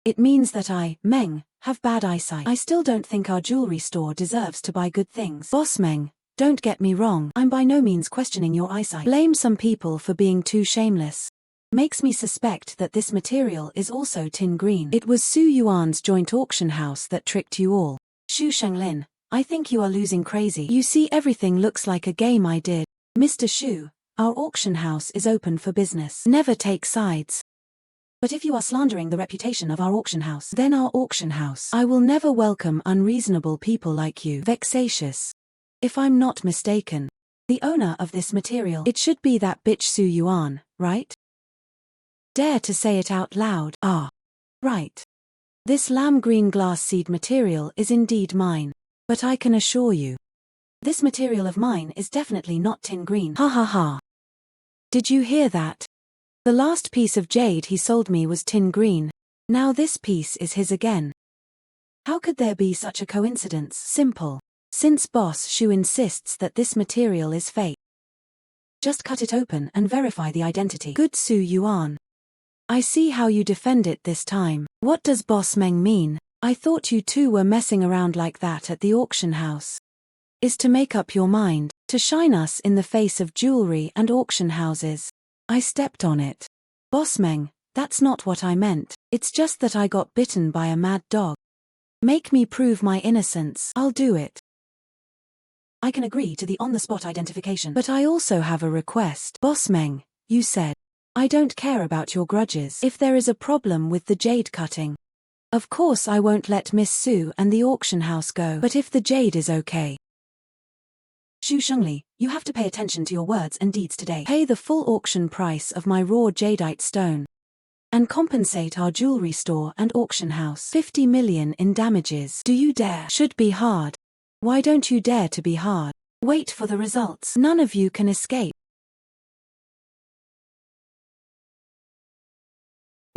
It means that I, Meng, have bad eyesight. I still don't think our jewelry store deserves to buy good things. Boss Meng, don't get me wrong. I'm by no means questioning your eyesight. Blame some people for being too shameless. Makes me suspect that this material is also tin green. It was Su Yuan's joint auction house that tricked you all. Shu Shenglin, I think you are losing crazy. You see, everything looks like a game I did. Mr. Shu, our auction house is open for business. Never take sides. But if you are slandering the reputation of our auction house, then our auction house. I will never welcome unreasonable people like you. Vexatious. If I'm not mistaken, the owner of this material, it should be that bitch Su Yuan, right? Dare to say it out loud. Ah. Right. This lamb green glass seed material is indeed mine. But I can assure you, this material of mine is definitely not tin green. Ha ha ha. Did you hear that? The last piece of jade he sold me was tin green. Now this piece is his again. How could there be such a coincidence? Simple. Since Boss Shu insists that this material is fake. Just cut it open and verify the identity. Good Su Yuan. I see how you defend it this time. What does Boss Meng mean? I thought you two were messing around like that at the auction house. Is to make up your mind, to shine us in the face of jewelry and auction houses. I stepped on it. Boss Meng, that's not what I meant. It's just that I got bitten by a mad dog. Make me prove my innocence. I'll do it. I can agree to the on-the-spot identification. But I also have a request. Boss Meng, you said. I don't care about your grudges. If there is a problem with the jade cutting, of course I won't let Miss Su and the auction house go. But if the jade is okay. Shu Shengli, you have to pay attention to your words and deeds today. Pay the full auction price of my raw jadeite stone. And compensate our jewelry store and auction house 50 million in damages. Do you dare? Should be hard. Why don't you dare to be hard? Wait for the results. None of you can escape.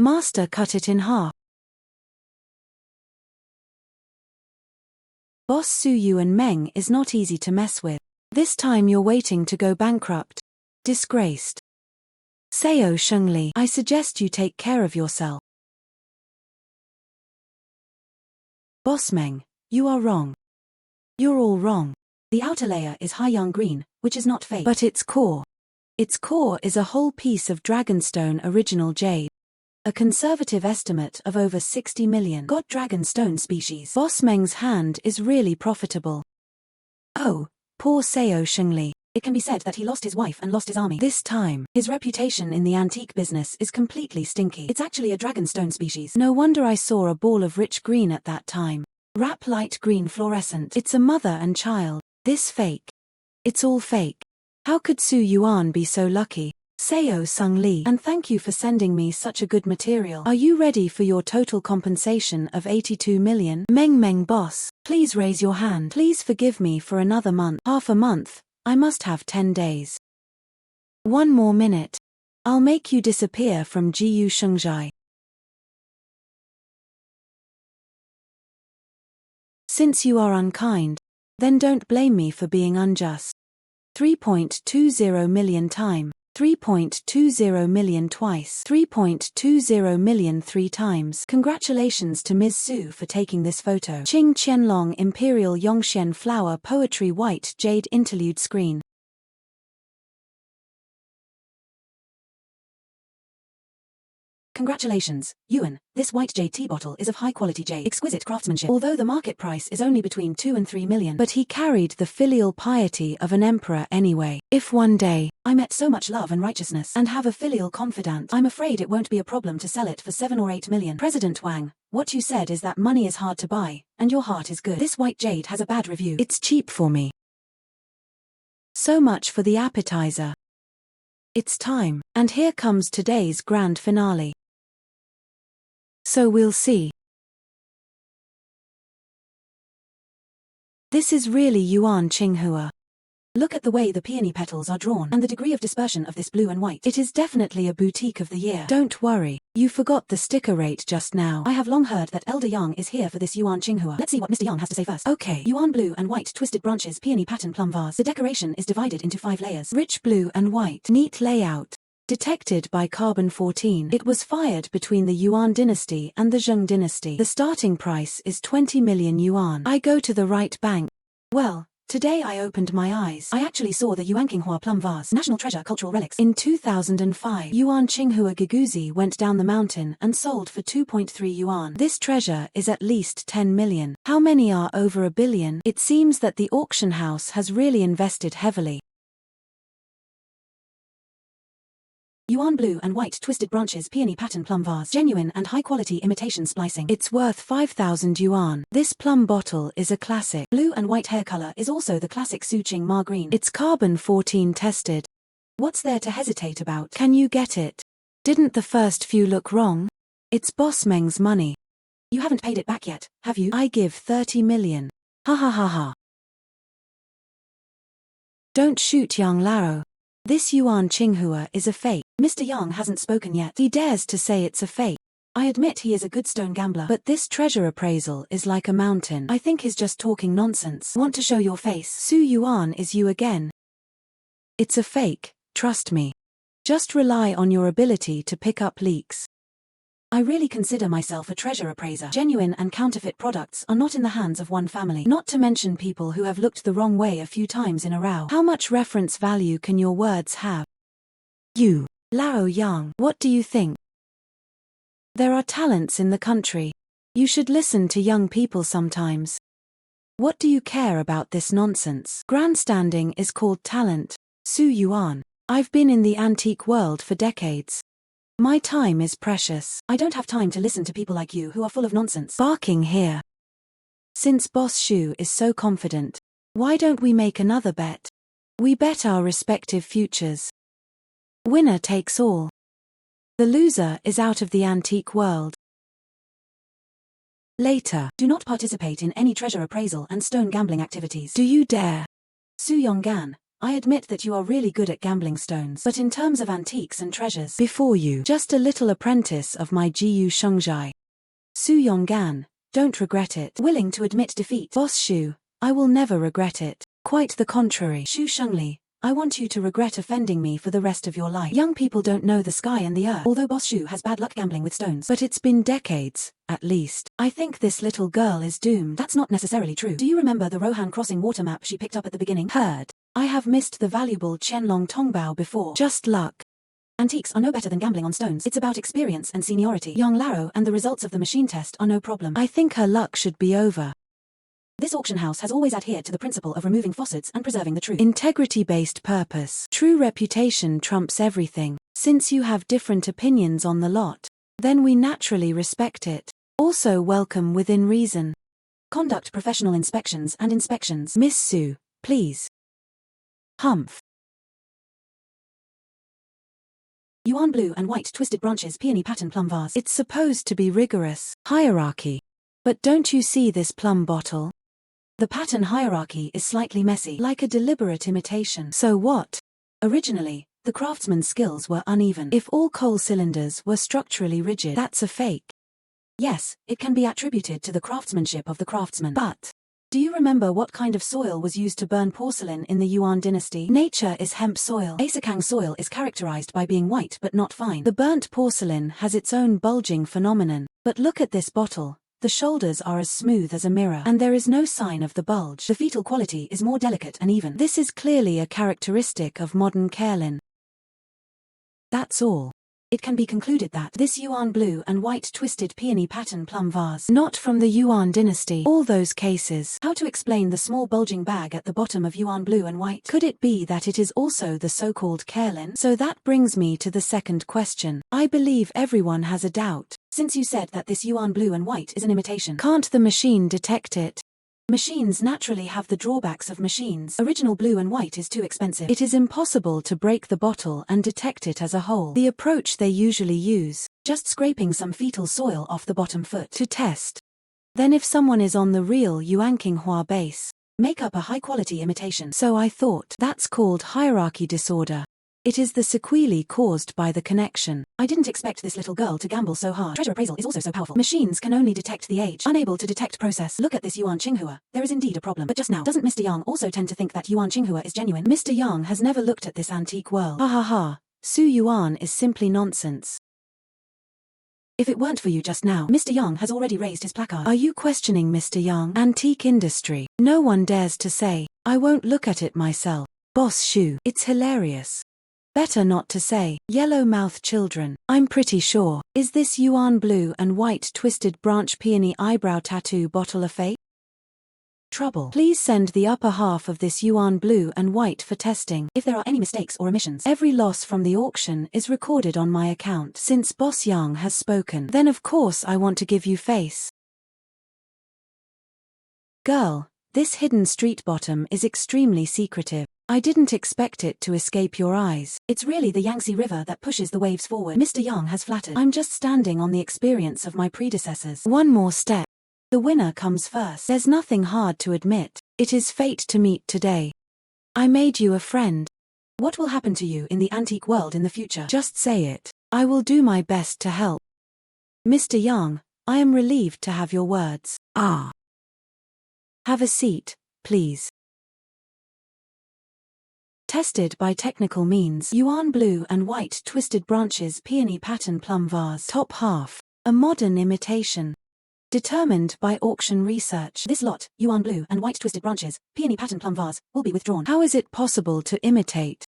Master cut it in half. Boss Su Yuan Meng is not easy to mess with. This time you're waiting to go bankrupt. Disgraced. Seo Shengli, I suggest you take care of yourself. Boss Meng, you are wrong. You're all wrong. The outer layer is Haiyang green, which is not fake. But its core is a whole piece of dragonstone original jade. A conservative estimate of over 60 million god dragonstone species. Boss Meng's hand is really profitable. Oh, poor Seo Shengli. It can be said that he lost his wife and lost his army. This time, his reputation in the antique business is completely stinky. It's actually a dragonstone species. No wonder I saw a ball of rich green at that time. Wrap light green fluorescent. It's a mother and child. This fake. It's all fake. How could Su Yuan be so lucky? Seo Sung Li, and thank you for sending me such a good material. Are you ready for your total compensation of 82 million? Meng boss, please raise your hand. Please forgive me for another month. Half a month. I must have 10 days. One more minute. I'll make you disappear from Gushengzhai. Since you are unkind, then don't blame me for being unjust. 3.20 million time. 3.20 million twice. 3.20 million 3 times. Congratulations to Ms. Su for taking this photo. Qing Qianlong Imperial Yongxian Flower Poetry White Jade Interlude Screen. Congratulations, Yuan. This white jade tea bottle is of high-quality jade, exquisite craftsmanship. Although the market price is only between 2 and 3 million, but he carried the filial piety of an emperor anyway. If one day, I met so much love and righteousness, and have a filial confidant, I'm afraid it won't be a problem to sell it for 7 or 8 million. President Wang, what you said is that money is hard to buy, and your heart is good. This white jade has a bad review. It's cheap for me. So much for the appetizer. It's time, and here comes today's grand finale. So we'll see. This is really Yuan Qinghua. Look at the way the peony petals are drawn and the degree of dispersion of this blue and white. It is definitely a boutique of the year. Don't worry, you forgot the sticker rate just now. I have long heard that Elder Yang is here for this Yuan Qinghua. Let's see what Mr. Yang has to say first. Okay. Yuan blue and white twisted branches peony pattern plum vase. The decoration is divided into 5 layers. Rich blue and white. Neat layout. Detected by carbon 14. It was fired between the Yuan dynasty and the Zheng dynasty. The starting price is 20 million yuan. I go to the right bank. Well, today I opened my eyes. I actually saw the Yuan Qinghua plum vase, National Treasure Cultural Relics. In 2005, Yuan Qinghua Giguzi went down the mountain and sold for 2.3 yuan. This treasure is at least 10 million. How many are over a billion? It seems that the auction house has really invested heavily. Yuan blue and white twisted branches peony pattern plum vase. Genuine and high quality imitation splicing. It's worth 5,000 yuan. This plum bottle is a classic. Blue and white hair color is also the classic Su Qing Ma green. It's carbon 14 tested. What's there to hesitate about? Can you get it? Didn't the first few look wrong? It's Boss Meng's money. You haven't paid it back yet, have you? I give 30 million. Ha ha ha ha. Don't shoot Yang Lao. This Yuan Qinghua is a fake. Mr. Yang hasn't spoken yet. He dares to say it's a fake. I admit he is a good stone gambler, but this treasure appraisal is like a mountain. I think he's just talking nonsense. Want to show your face? Su Yuan is you again. It's a fake, trust me. Just rely on your ability to pick up leaks. I really consider myself a treasure appraiser. Genuine and counterfeit products are not in the hands of one family. Not to mention people who have looked the wrong way a few times in a row. How much reference value can your words have? You, Lao Yang, what do you think? There are talents in the country. You should listen to young people sometimes. What do you care about this nonsense? Grandstanding is called talent. Su Yuan. I've been in the antique world for decades. My time is precious. I don't have time to listen to people like you who are full of nonsense. Barking here. Since Boss Shu is so confident, why don't we make another bet? We bet our respective futures. Winner takes all. The loser is out of the antique world. Later. Do not participate in any treasure appraisal and stone gambling activities. Do you dare? Su Yonggan. I admit that you are really good at gambling stones, but in terms of antiques and treasures, before you, just a little apprentice of my Gushengzhai. Su Yonggan, don't regret it. Willing to admit defeat. Boss Shu, I will never regret it. Quite the contrary. Shu Shengli, I want you to regret offending me for the rest of your life. Young people don't know the sky and the earth, although Boss Shu has bad luck gambling with stones. But it's been decades, at least. I think this little girl is doomed. That's not necessarily true. Do you remember the Rohan crossing water map she picked up at the beginning? Heard. I have missed the valuable Qianlong Tongbao before. Just luck. Antiques are no better than gambling on stones. It's about experience and seniority. Young Laro and the results of the machine test are no problem. I think her luck should be over. This auction house has always adhered to the principle of removing falsehoods and preserving the truth. Integrity-based purpose. True reputation trumps everything. Since you have different opinions on the lot, then we naturally respect it. Also welcome within reason. Conduct professional inspections and inspections. Miss Sue, please. Humph. Yuan blue and white twisted branches peony pattern plum vase. It's supposed to be rigorous. Hierarchy. But don't you see this plum bottle? The pattern hierarchy is slightly messy, like a deliberate imitation. So what? Originally, the craftsman's skills were uneven. If all coal cylinders were structurally rigid, that's a fake. Yes, it can be attributed to the craftsmanship of the craftsman. But do you remember what kind of soil was used to burn porcelain in the Yuan dynasty? Nature is hemp soil. Asakang soil is characterized by being white but not fine. The burnt porcelain has its own bulging phenomenon. But look at this bottle. The shoulders are as smooth as a mirror, and there is no sign of the bulge. The fetal quality is more delicate and even. This is clearly a characteristic of modern kaolin. That's all. It can be concluded that this Yuan blue and white twisted peony pattern plum vase, not from the Yuan dynasty. All those cases. How to explain the small bulging bag at the bottom of Yuan blue and white? Could it be that it is also the so-called kaolin? So that brings me to the second question. I believe everyone has a doubt. Since you said that this Yuan blue and white is an imitation, can't the machine detect it? Machines naturally have the drawbacks of machines. Original blue and white is too expensive. It is impossible to break the bottle and detect it as a whole. The approach they usually use, just scraping some fetal soil off the bottom foot to test. Then if someone is on the real Yuanqinghua base, make up a high-quality imitation. So I thought, that's called hierarchy disorder. It is the sequelae caused by the connection. I didn't expect this little girl to gamble so hard. Treasure appraisal is also so powerful. Machines can only detect the age, unable to detect process. Look at this Yuan Qinghua. There is indeed a problem. But just now, doesn't Mr. Yang also tend to think that Yuan Qinghua is genuine? Mr. Yang has never looked at this antique world. Ha ha ha. Su Yuan is simply nonsense. If it weren't for you just now, Mr. Yang has already raised his placard. Are you questioning Mr. Yang? Antique industry. No one dares to say. I won't look at it myself. Boss Shu. It's hilarious. Better not to say. Yellow-mouthed children. I'm pretty sure. Is this Yuan blue and white twisted branch peony eyebrow tattoo bottle a fake? Trouble. Please send the upper half of this Yuan blue and white for testing. If there are any mistakes or omissions, every loss from the auction is recorded on my account. Since Boss Yang has spoken, then of course I want to give you face. Girl, this hidden street bottom is extremely secretive. I didn't expect it to escape your eyes. It's really the Yangtze River that pushes the waves forward. Mr. Yang has flattered. I'm just standing on the experience of my predecessors. One more step. The winner comes first. There's nothing hard to admit. It is fate to meet today. I made you a friend. What will happen to you in the antique world in the future? Just say it. I will do my best to help. Mr. Yang, I am relieved to have your words. Ah. Have a seat, please. Tested by technical means. Yuan blue and white twisted branches peony pattern plum vase. Top half. A modern imitation. Determined by auction research. This lot, Yuan blue and white twisted branches, peony pattern plum vase, will be withdrawn. How is it possible to imitate?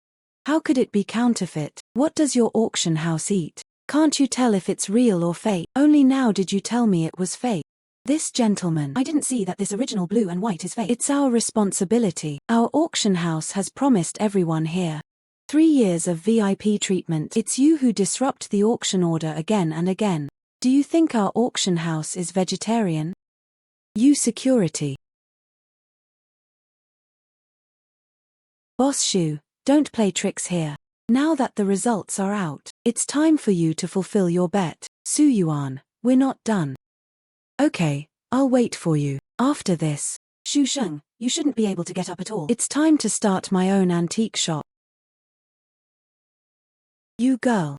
How could it be counterfeit? What does your auction house eat? Can't you tell if it's real or fake? Only now did you tell me it was fake. This gentleman. I didn't see that this original blue and white is fake. It's our responsibility. Our auction house has promised everyone here 3 years of VIP treatment. It's you who disrupt the auction order again and again. Do you think our auction house is vegetarian? You security. Boss Shu, don't play tricks here. Now that the results are out, it's time for you to fulfill your bet. Su Yuan, we're not done. Okay, I'll wait for you. After this, Shu Sheng, you shouldn't be able to get up at all. It's time to start my own antique shop. You girl.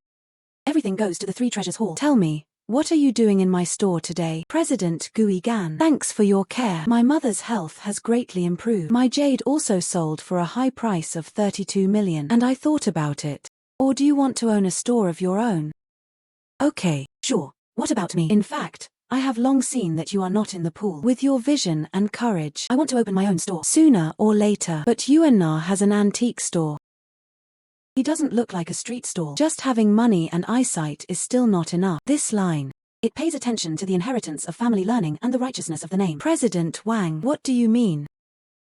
Everything goes to the Three Treasures Hall. Tell me, What are you doing in my store today? President Gui Gan. Thanks for your care. My mother's health has greatly improved. My jade also sold for a high price of 32 million, and I thought about it. Or do you want to own a store of your own? Okay, sure. What about me? In fact, I have long seen that you are not in the pool. With your vision and courage, I want to open my own store sooner or later. But Yuan Na has an antique store. He doesn't look like a street stall. Just having money and eyesight is still not enough. This line. It pays attention to the inheritance of family learning and the righteousness of the name. President Wang. What do you mean?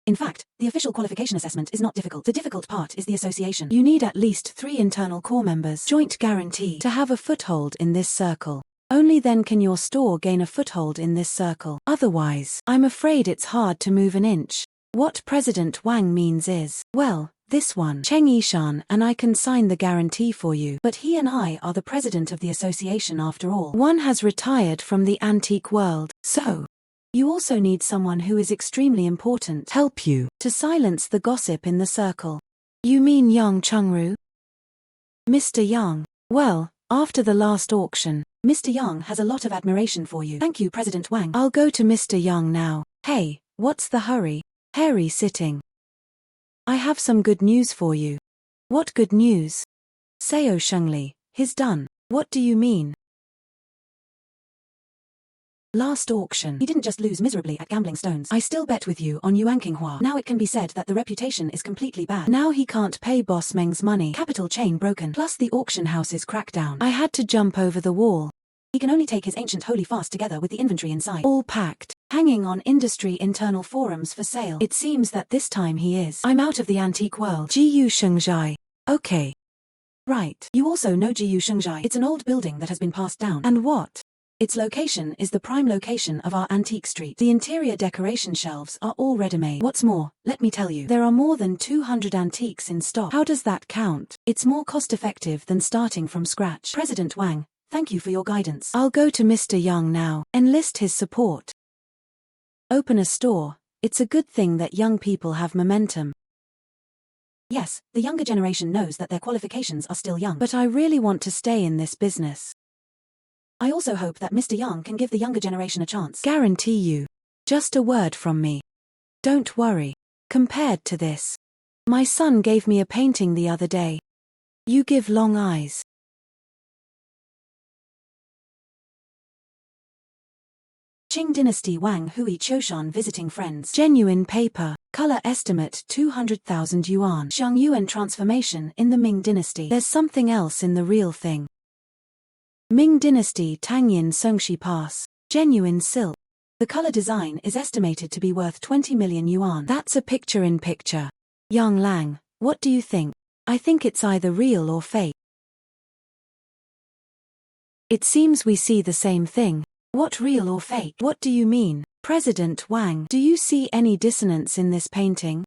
In fact, the official qualification assessment is not difficult. The difficult part is the association. You need at least 3 internal core members. Joint guarantee to have a foothold in this circle. Only then can your store gain a foothold in this circle. Otherwise, I'm afraid it's hard to move an inch. What President Wang means is, well, this one, Cheng Yishan, and I can sign the guarantee for you. But he and I are the president of the association after all. One has retired from the antique world. So, you also need someone who is extremely important. Help you to silence the gossip in the circle. You mean Yang Chengru? Mr. Yang. Well, after the last auction, Mr. Yang has a lot of admiration for you. Thank you, President Wang. I'll go to Mr. Yang now. Hey, what's the hurry? Harry sitting. I have some good news for you. What good news? Seo Shengli, he's done. What do you mean? Last auction, he didn't just lose miserably at gambling stones. I still bet with you on Yuan Qinghua. Now it can be said that the reputation is completely bad. Now he can't pay Boss Meng's money. Capital chain broken. Plus the auction house's crackdown. I had to jump over the wall. He can only take his ancient holy fast together with the inventory inside. All packed. Hanging on industry internal forums for sale. It seems that this time he is. I'm out of the antique world. Gushengzhai. Okay. Right. You also know Gushengzhai. It's an old building that has been passed down. And what? Its location is the prime location of our antique street. The interior decoration shelves are all ready-made. What's more, let me tell you, there are more than 200 antiques in stock. How does that count? It's more cost-effective than starting from scratch. President Wang, thank you for your guidance. I'll go to Mr. Yang now. Enlist his support. Open a store. It's a good thing that young people have momentum. Yes, the younger generation knows that their qualifications are still young. But I really want to stay in this business. I also hope that Mr. Yang can give the younger generation a chance. Guarantee you. Just a word from me. Don't worry. Compared to this, my son gave me a painting the other day. You give long eyes. Qing Dynasty Wang Hui Qiushan visiting friends. Genuine paper. Color estimate 200,000 yuan. Xiang Yuan transformation in the Ming Dynasty. There's something else in the real thing. Ming Dynasty Tangyin Songshi Pass. Genuine silk. The color design is estimated to be worth 20 million yuan. That's a picture-in-picture. Yang Lang, what do you think? I think it's either real or fake. It seems we see the same thing. What real or fake? What do you mean? President Wang, do you see any dissonance in this painting?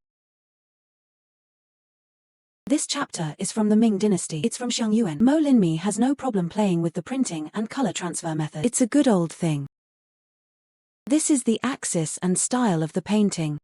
This chapter is from the Ming Dynasty. It's from Xiang Yuan. Mo Linmi has no problem playing with the printing and color transfer method. It's a good old thing. This is the axis and style of the painting.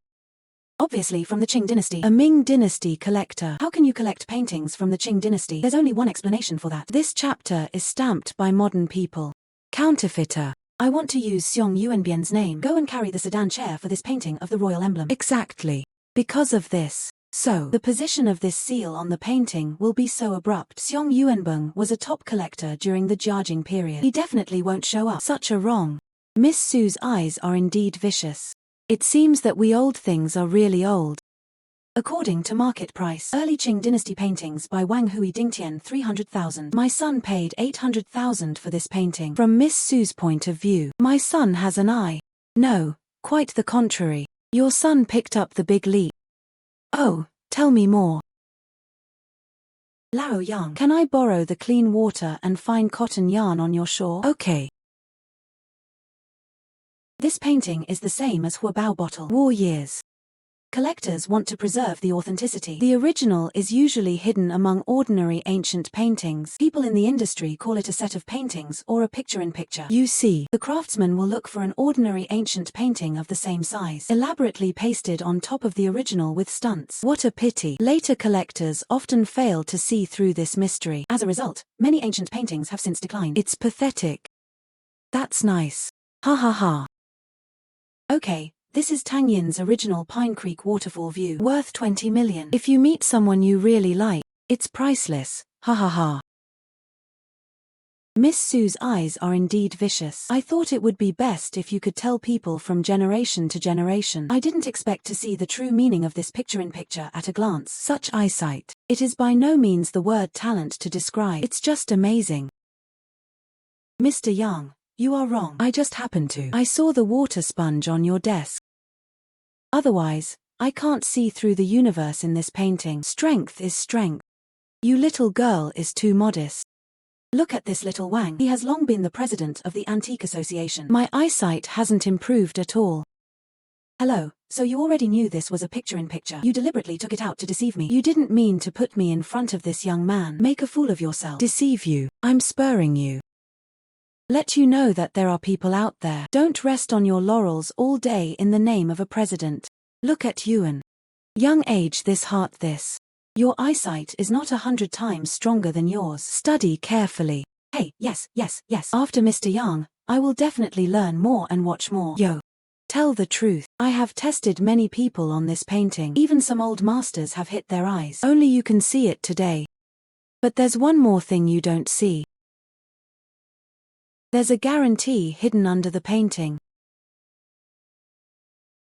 Obviously from the Qing Dynasty. A Ming Dynasty collector. How can you collect paintings from the Qing Dynasty? There's only one explanation for that. This chapter is stamped by modern people. Counterfeiter. I want to use Xiong Yuanbian's name. Go and carry the sedan chair for this painting of the royal emblem. Exactly. Because of this. So, the position of this seal on the painting will be so abrupt. Xiong Yuanbeng was a top collector during the Jiajing period. He definitely won't show up. Such a wrong. Miss Su's eyes are indeed vicious. It seems that we old things are really old. According to market price, early Qing Dynasty paintings by Wang Hui Dingtian 300,000. My son paid 800,000 for this painting. From Miss Su's point of view, my son has an eye. No, quite the contrary. Your son picked up the big leap. Oh, tell me more. Lao Yang, can I borrow the clean water and fine cotton yarn on your shore? Okay. This painting is the same as Huabao bottle. War years. Collectors want to preserve the authenticity. The original is usually hidden among ordinary ancient paintings. People in the industry call it a set of paintings or a picture-in-picture. You see, the craftsman will look for an ordinary ancient painting of the same size, elaborately pasted on top of the original with stunts. What a pity. Later collectors often fail to see through this mystery. As a result, many ancient paintings have since declined. It's pathetic. That's nice. Ha ha ha. Okay, this is Tang Yin's original Pine Creek waterfall view, worth 20 million. If you meet someone you really like, it's priceless. Ha ha ha. Miss Sue's eyes are indeed vicious. I thought it would be best if you could tell people from generation to generation. I didn't expect to see the true meaning of this picture-in-picture at a glance. Such eyesight. It is by no means the word talent to describe. It's just amazing. Mr. Young, you are wrong. I just happened to. I saw the water sponge on your desk. Otherwise, I can't see through the universe in this painting. Strength is strength. You little girl is too modest. Look at this little Wang. He has long been the president of the Antique Association. My eyesight hasn't improved at all. Hello, so you already knew this was a picture-in-picture. You deliberately took it out to deceive me. You didn't mean to put me in front of this young man. Make a fool of yourself. Deceive you. I'm spurring you. Let you know that there are people out there. Don't rest on your laurels all day in the name of a president. Look at Yuan. Young age this heart this. Your eyesight is not 100 times stronger than yours. Study carefully. Hey, yes. After Mr. Yang, I will definitely learn more and watch more. Yo. Tell the truth. I have tested many people on this painting. Even some old masters have hit their eyes. Only you can see it today. But there's one more thing you don't see. There's a guarantee hidden under the painting.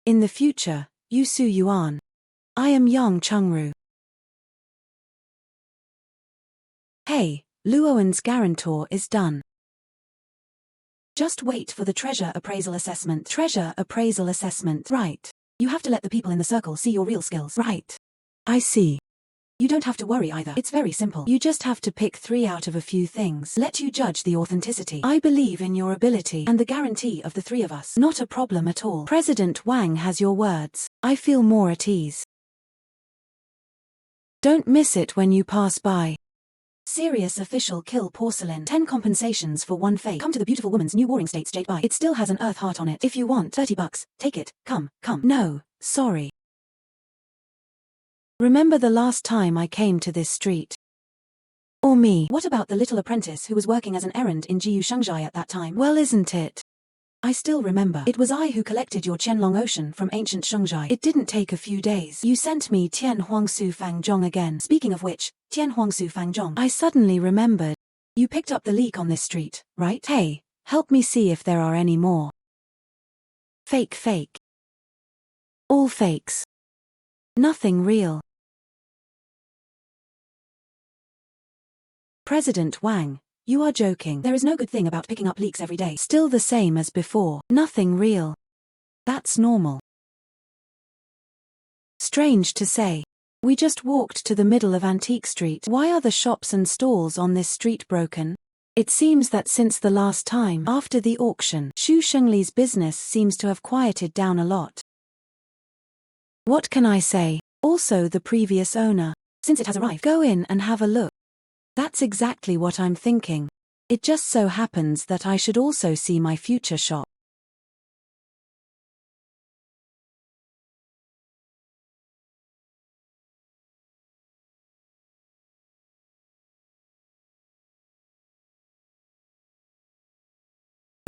In the future, you Su Yuan. I am Yang Chengru. Hey, Luowen's guarantor is done. Just wait for the treasure appraisal assessment. Treasure appraisal assessment. Right. You have to let the people in the circle see your real skills. Right. I see. You don't have to worry either. It's very simple. You just have to pick 3 out of a few things. Let you judge the authenticity. I believe in your ability and the guarantee of the 3 of us. Not a problem at all. President Wang has your words. I feel more at ease. Don't miss it when you pass by. Serious official kill porcelain. 10 compensations for 1 fake. Come to the beautiful woman's new Warring States jade buy. It still has an earth heart on it. If you want $30, take it. Come. No, sorry. Remember the last time I came to this street? Or me? What about the little apprentice who was working as an errand in Gushengzhai at that time? Well, isn't it? I still remember. It was I who collected your Qianlong Ocean from ancient Shengzhai. It didn't take a few days. You sent me Tian Huangsu Fangzhong again. Speaking of which, Tian Huangsu Fangzhong. I suddenly remembered. You picked up the leak on this street, right? Hey, help me see if there are any more. Fake. All fakes. Nothing real. President Wang. You are joking. There is no good thing about picking up leaks every day. Still the same as before. Nothing real. That's normal. Strange to say. We just walked to the middle of Antique Street. Why are the shops and stalls on this street broken? It seems that since the last time, after the auction, Xu Shengli's business seems to have quieted down a lot. What can I say? Also the previous owner. Since it has arrived, go in and have a look. That's exactly what I'm thinking. It just so happens that I should also see my future shop.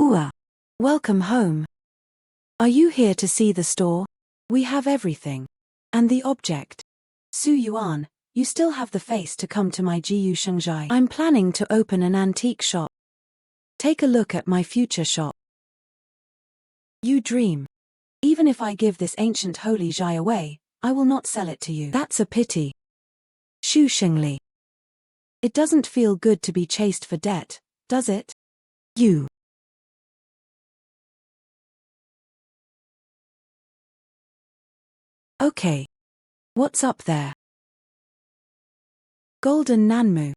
Ooh. Welcome home. Are you here to see the store? We have everything. And the object. Su Yuan. You still have the face to come to my Gushengzhai. I'm planning to open an antique shop. Take a look at my future shop. You dream. Even if I give this ancient holy Zhai away, I will not sell it to you. That's a pity. Xu Shengli. It doesn't feel good to be chased for debt, does it? You. Okay. What's up there? Golden Nanmu.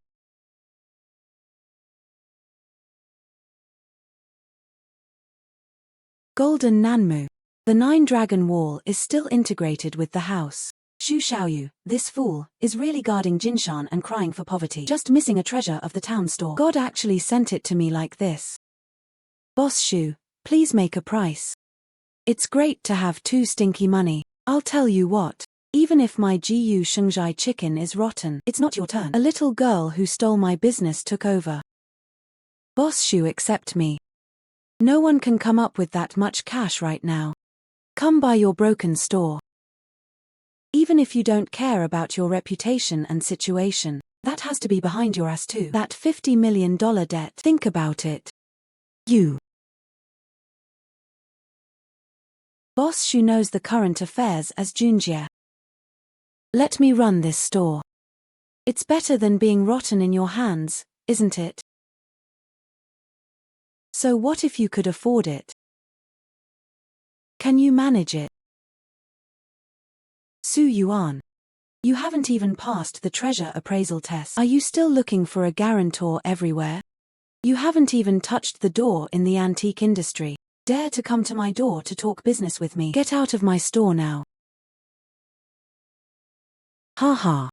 Golden Nanmu. The 9-dragon wall is still integrated with the house. Xu Xiaoyu, this fool, is really guarding Jinshan and crying for poverty. Just missing a treasure of the town store. God actually sent it to me like this. Boss Xu, please make a price. It's great to have 2 stinky money. I'll tell you what. Even if my Gushengzhai chicken is rotten, it's not your turn. A little girl who stole my business took over. Boss Xu, accept me. No one can come up with that much cash right now. Come by your broken store. Even if you don't care about your reputation and situation, that has to be behind your ass too. That $50 million debt. Think about it. You. Boss Shu knows the current affairs as Junjie. Let me run this store. It's better than being rotten in your hands, isn't it? So what if you could afford it? Can you manage it? Su Yuan. You haven't even passed the treasure appraisal test. Are you still looking for a guarantor everywhere? You haven't even touched the door in the antique industry. Dare to come to my door to talk business with me. Get out of my store now. Ha.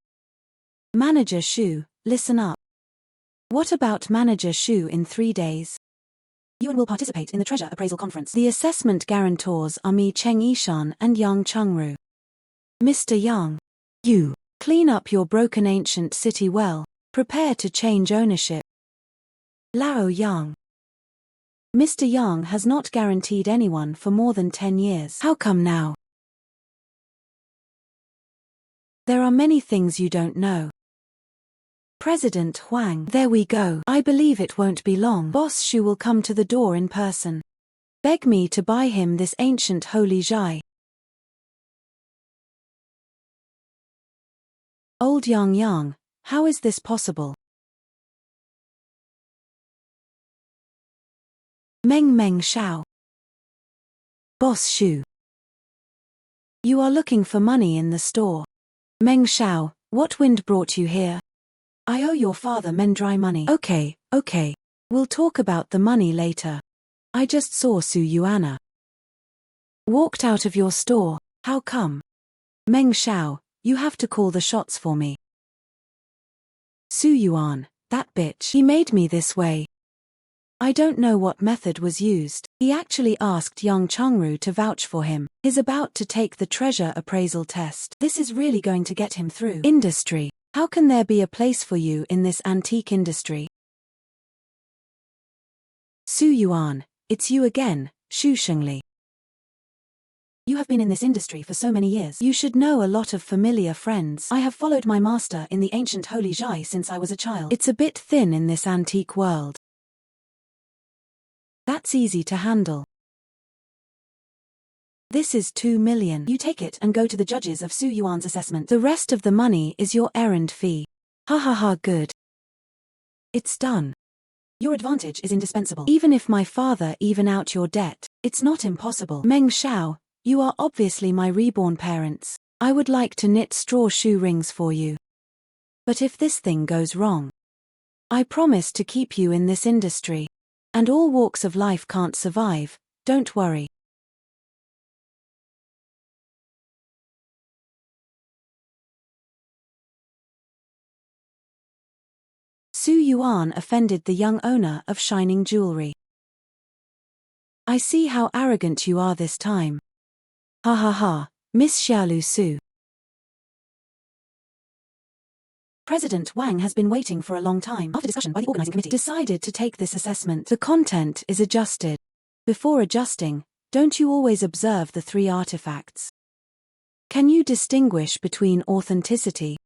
Manager Shu, listen up. What about Manager Shu in 3 days? Yuan will participate in the treasure appraisal conference. The assessment guarantors are me Cheng Yishan and Yang Chengru. Mr. Yang. You. Clean up your broken ancient city well. Prepare to change ownership. Lao Yang. Mr. Yang has not guaranteed anyone for more than 10 years. How come now? There are many things you don't know. President Huang. There we go. I believe it won't be long. Boss Shu will come to the door in person. Beg me to buy him this ancient holy jade. Old Yang, how is this possible? Meng Shao. Boss Shu. You are looking for money in the store. Meng Shao, what wind brought you here? I owe your father Mendrai money. Okay. We'll talk about the money later. I just saw Su Yuana. Walked out of your store, how come? Meng Shao, you have to call the shots for me. Su Yuan, that bitch. He made me this way. I don't know what method was used. He actually asked Yang Chengru to vouch for him. He's about to take the treasure appraisal test. This is really going to get him through. Industry. How can there be a place for you in this antique industry? Su Yuan, it's you again, Xu Shengli. You have been in this industry for so many years. You should know a lot of familiar friends. I have followed my master in the ancient holy jade since I was a child. It's a bit thin in this antique world. That's easy to handle. This is 2 million. You take it and go to the judges of Su Yuan's assessment. The rest of the money is your errand fee. Ha, good. It's done. Your advantage is indispensable. Even if my father even out your debt, it's not impossible. Meng Shao, you are obviously my reborn parents. I would like to knit straw shoe rings for you. But if this thing goes wrong, I promise to keep you in this industry. And all walks of life can't survive, don't worry. Su Yuan offended the young owner of shining jewelry. I see how arrogant you are this time. Ha, Miss Xiaolu Su. President Wang has been waiting for a long time. After discussion by the organizing committee, decided to take this assessment. The content is adjusted. Before adjusting, don't you always observe the 3 artifacts? Can you distinguish between authenticity?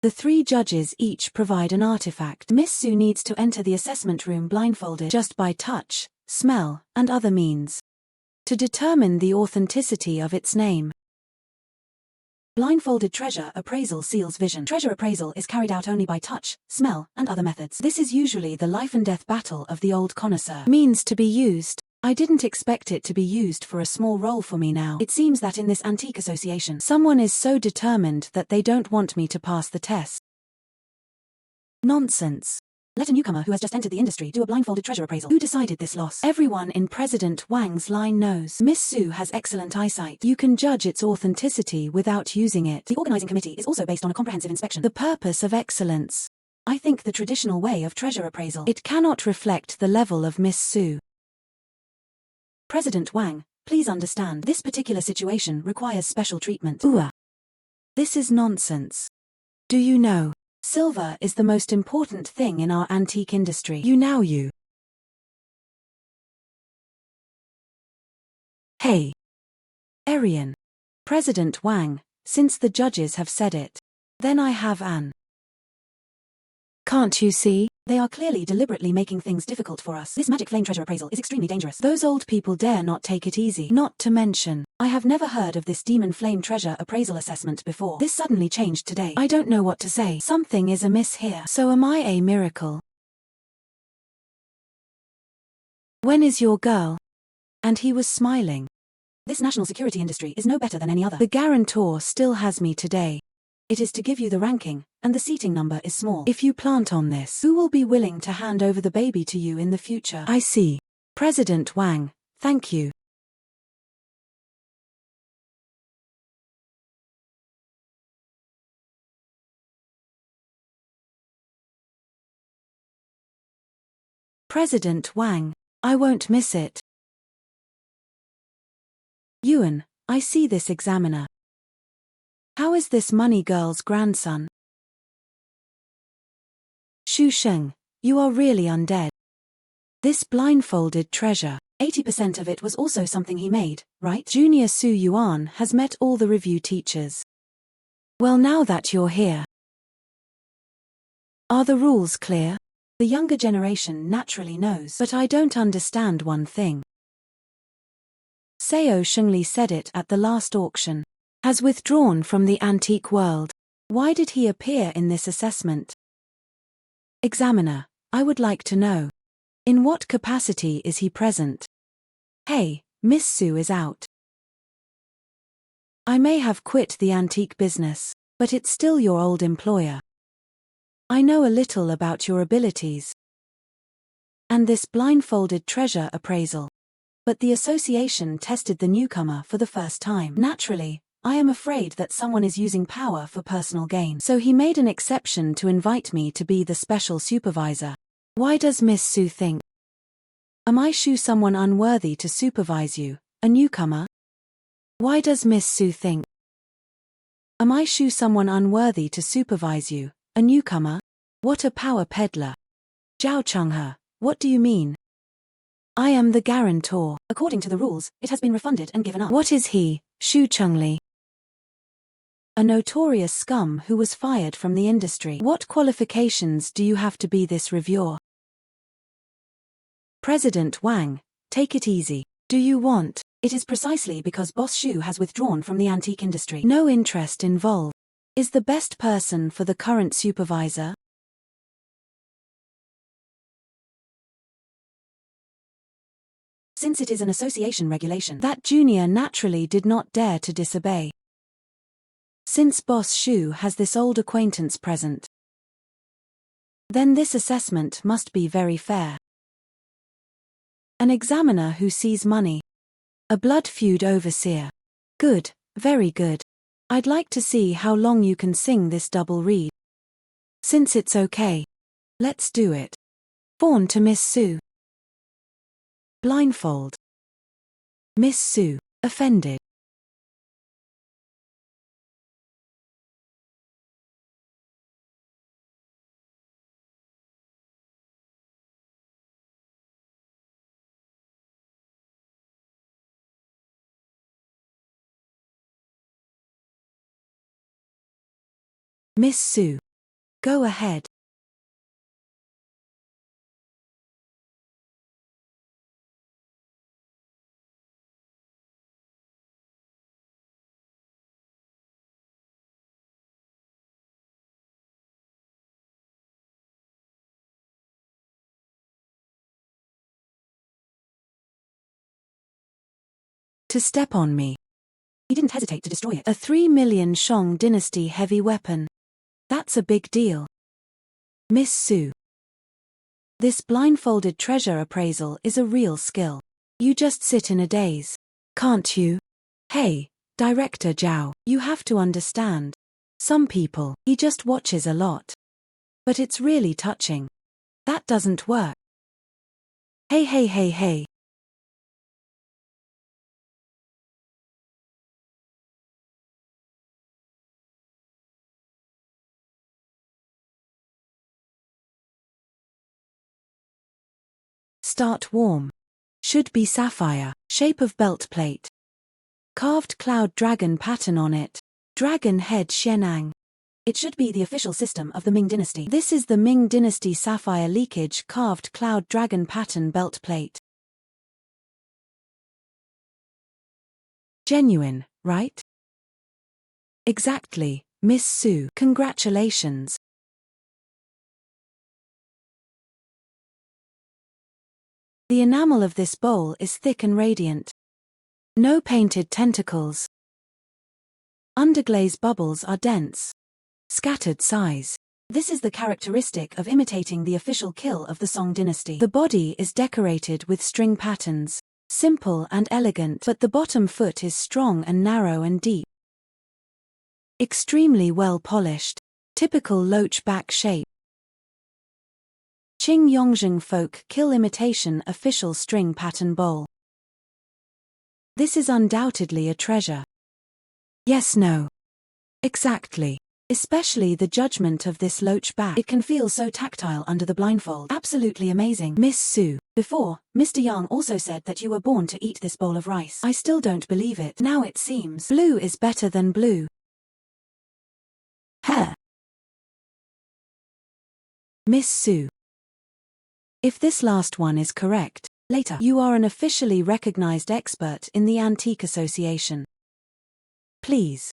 The 3 judges each provide an artifact. Miss Su needs to enter the assessment room blindfolded just by touch, smell, and other means to determine the authenticity of its name. Blindfolded treasure appraisal seals vision. Treasure appraisal is carried out only by touch, smell, and other methods. This is usually the life and death battle of the old connoisseur. Means to be used. I didn't expect it to be used for a small role for me now. It seems that in this antique association, someone is so determined that they don't want me to pass the test. Nonsense. Let a newcomer who has just entered the industry do a blindfolded treasure appraisal. Who decided this loss? Everyone in President Wang's line knows. Miss Su has excellent eyesight. You can judge its authenticity without using it. The organizing committee is also based on a comprehensive inspection. The purpose of excellence. I think the traditional way of treasure appraisal. It cannot reflect the level of Miss Su. President Wang, please understand, this particular situation requires special treatment. This is nonsense. Do you know? Silver is the most important thing in our antique industry. You Hey. Arian. President Wang, since the judges have said it, then I have an. Can't you see? They are clearly deliberately making things difficult for us. This magic flame treasure appraisal is extremely dangerous. Those old people dare not take it easy. Not to mention, I have never heard of this demon flame treasure appraisal assessment before. This suddenly changed today. I don't know what to say. Something is amiss here. So am I a miracle? When is your girl? And he was smiling. This national security industry is no better than any other. The guarantor still has me today. It is to give you the ranking, and the seating number is small. If you plant on this, who will be willing to hand over the baby to you in the future? I see. President Wang, thank you. President Wang, I won't miss it. Yuan, I see this examiner. How is this money girl's grandson? Xu Sheng, you are really undead. This blindfolded treasure, 80% of it was also something he made, right? Junior Su Yuan has met all the review teachers. Well, now that you're here, are the rules clear? The younger generation naturally knows, but I don't understand one thing. Seo Shengli said it at the last auction. Has withdrawn from the antique world. Why did he appear in this assessment? Examiner, I would like to know. In what capacity is he present? Hey, Miss Su is out. I may have quit the antique business, but it's still your old employer. I know a little about your abilities. And this blindfolded treasure appraisal. But the association tested the newcomer for the first time. Naturally, I am afraid that someone is using power for personal gain. So he made an exception to invite me to be the special supervisor. Why does Miss Su think? Am I someone unworthy to supervise you, a newcomer? Why does Miss Su think? Am I someone unworthy to supervise you, a newcomer? What a power peddler. Zhao Chenghe, what do you mean? I am the guarantor. According to the rules, it has been refunded and given up. What is he, Xu Chengli? A notorious scum who was fired from the industry. What qualifications do you have to be this reviewer? President Wang, take it easy. Do you want? It is precisely because Boss Xu has withdrawn from the antique industry. No interest involved. Is the best person for the current supervisor? Since it is an association regulation, that junior naturally did not dare to disobey. Since Boss Xu has this old acquaintance present, then this assessment must be very fair. An examiner who sees money. A blood feud overseer. Good, very good. I'd like to see how long you can sing this double reed. Since it's okay, let's do it. Fawn to Miss Su. Blindfold. Miss Su, offended. Miss Su. Go ahead. To step on me. He didn't hesitate to destroy it. A 3 million Shang dynasty heavy weapon. That's a big deal. Miss Su. This blindfolded treasure appraisal is a real skill. You just sit in a daze. Can't you? Hey, Director Zhao, you have to understand. Some people, he just watches a lot. But it's really touching. That doesn't work. Hey. Start warm. Should be sapphire, shape of belt plate. Carved cloud dragon pattern on it. Dragon head Xianang. It should be the official system of the Ming dynasty. This is the Ming dynasty sapphire leakage carved cloud dragon pattern belt plate. Genuine, right? Exactly, Miss Su. Congratulations. The enamel of this bowl is thick and radiant. No painted tentacles. Underglaze bubbles are dense. Scattered size. This is the characteristic of imitating the official kill of the Song dynasty. The body is decorated with string patterns. Simple and elegant, but the bottom foot is strong and narrow and deep. Extremely well polished. Typical loach back shape. Qing Yongzheng folk kill imitation official string pattern bowl. This is undoubtedly a treasure. Yes, no. Exactly. Especially the judgment of this loach back. It can feel so tactile under the blindfold. Absolutely amazing. Miss Su. Before, Mr. Yang also said that you were born to eat this bowl of rice. I still don't believe it. Now it seems blue is better than blue. Heir. Miss Su. If this last one is correct, later you are an officially recognized expert in the Antique Association. Please.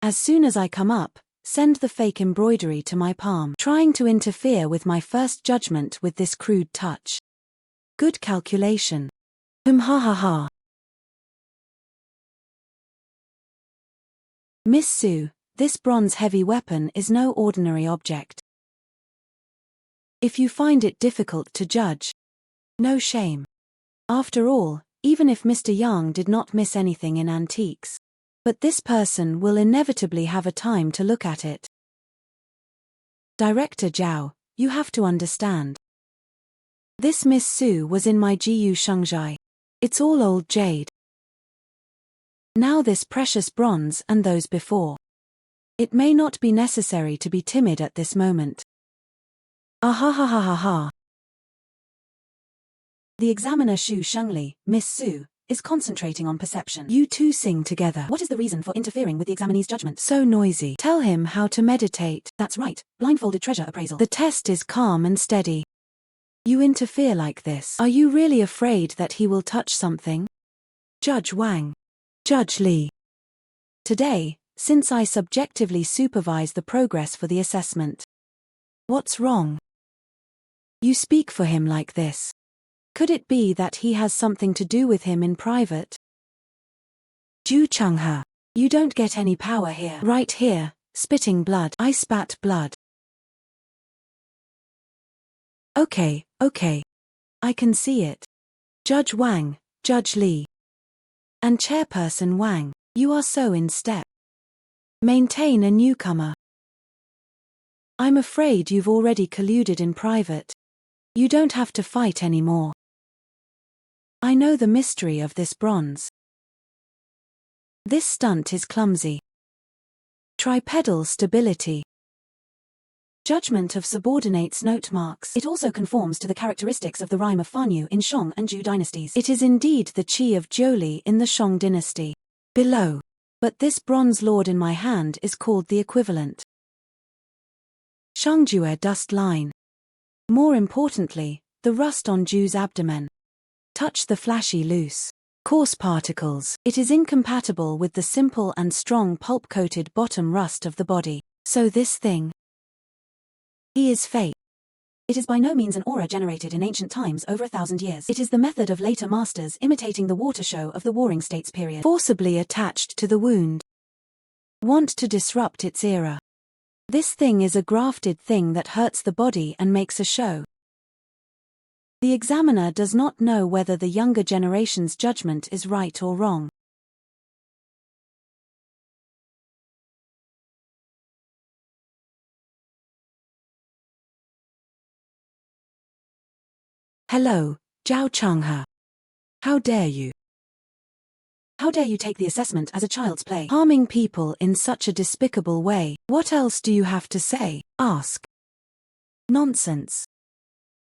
As soon as I come up, send the fake embroidery to my palm, trying to interfere with my first judgment with this crude touch. Good calculation. Ha ha ha. Miss Su, this bronze-heavy weapon is no ordinary object. If you find it difficult to judge, no shame. After all, even if Mr. Yang did not miss anything in antiques, but this person will inevitably have a time to look at it. Director Zhao, you have to understand. This Miss Su was in my Gushengzhai. It's all old jade. Now this precious bronze and those before. It may not be necessary to be timid at this moment. Ah ha ha ha ha ha. The examiner Xu Shengli, Miss Su, is concentrating on perception. You two sing together. What is the reason for interfering with the examinee's judgment? So noisy. Tell him how to meditate. That's right, blindfolded treasure appraisal. The test is calm and steady. You interfere like this. Are you really afraid that he will touch something? Judge Wang. Judge Li. Today, since I subjectively supervise the progress for the assessment. What's wrong? You speak for him like this. Could it be that he has something to do with him in private? Ju Changhe. You don't get any power here. Right here, spitting blood. I spat blood. Okay. I can see it. Judge Wang, Judge Li. And Chairperson Wang, you are so in step. Maintain a newcomer. I'm afraid you've already colluded in private. You don't have to fight anymore. I know the mystery of this bronze. This stunt is clumsy. Tripedal stability. Judgment of subordinates note marks. It also conforms to the characteristics of the rhyme of Fanyu in Shang and Zhou dynasties. It is indeed the qi of Zhou in the Shang dynasty. Below. But this bronze lord in my hand is called the equivalent. Shangzhue dust line. More importantly, the rust on Zhu's abdomen. Touch the flashy loose, coarse particles. It is incompatible with the simple and strong pulp-coated bottom rust of the body. So this thing. He is fake. It is by no means an aura generated in ancient times over 1,000 years. It is the method of later masters imitating the water show of the Warring States period. Forcibly attached to the wound. Want to disrupt its era. This thing is a grafted thing that hurts the body and makes a show. The examiner does not know whether the younger generation's judgment is right or wrong. Hello, Zhao Changhe. How dare you? How dare you take the assessment as a child's play? Harming people in such a despicable way. What else do you have to say? Ask. Nonsense.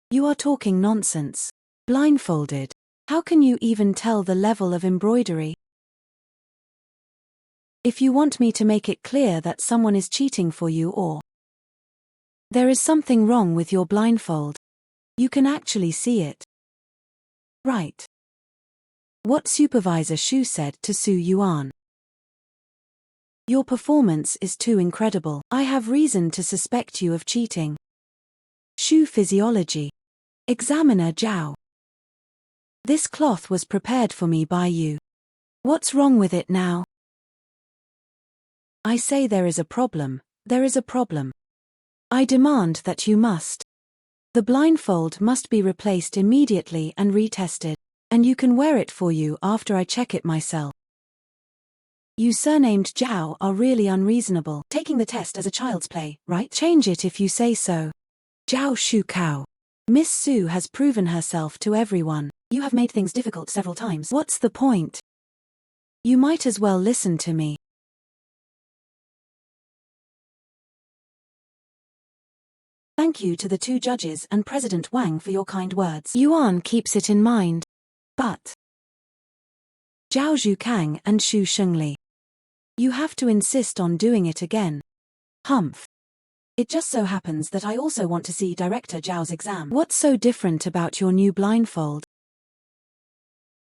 You are talking nonsense. Blindfolded. How can you even tell the level of embroidery? If you want me to make it clear that someone is cheating for you or there is something wrong with your blindfold, you can actually see it. Right. What Supervisor Shu said to Su Yuan. Your performance is too incredible. I have reason to suspect you of cheating. Shu Physiology. Examiner Zhao. This cloth was prepared for me by you. What's wrong with it now? I say there is a problem. There is a problem. I demand that you must. The blindfold must be replaced immediately and retested. And you can wear it for you after I check it myself. You surnamed Zhao are really unreasonable. Taking the test as a child's play, right? Change it if you say so. Zhao Shu Kao. Miss Su has proven herself to everyone. You have made things difficult several times. What's the point? You might as well listen to me. Thank you to the two judges and President Wang for your kind words. Yuan keeps it in mind. But Zhao Zhukang and Xu Shengli, you have to insist on doing it again. Humph. It just so happens that I also want to see Director Zhao's exam. What's so different about your new blindfold?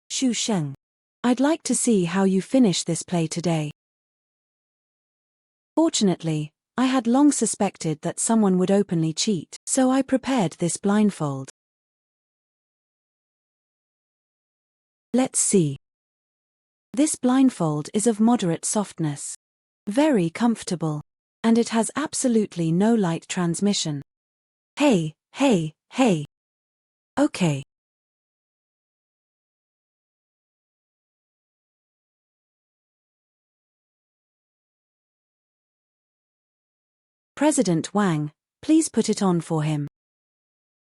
Xu Sheng. I'd like to see how you finish this play today. Fortunately, I had long suspected that someone would openly cheat, so I prepared this blindfold. Let's see. This blindfold is of moderate softness. Very comfortable. And it has absolutely no light transmission. Hey, hey, hey. Okay. President Wang, please put it on for him.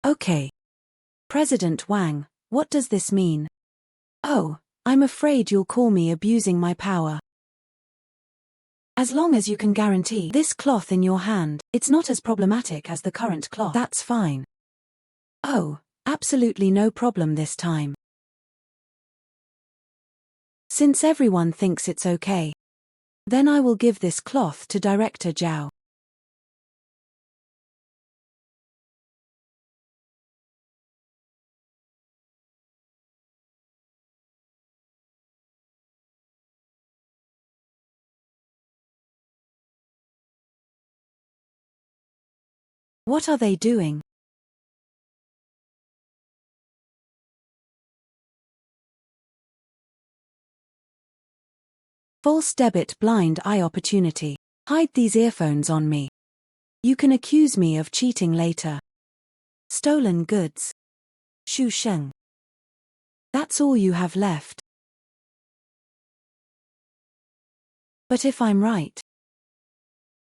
Okay. President Wang, what does this mean? Oh, I'm afraid you'll call me abusing my power. As long as you can guarantee this cloth in your hand, it's not as problematic as the current cloth. That's fine. Oh, absolutely no problem this time. Since everyone thinks it's okay, then I will give this cloth to Director Zhao. What are they doing? False debit blind eye opportunity. Hide these earphones on me. You can accuse me of cheating later. Stolen goods. Xu Sheng. That's all you have left. But if I'm right,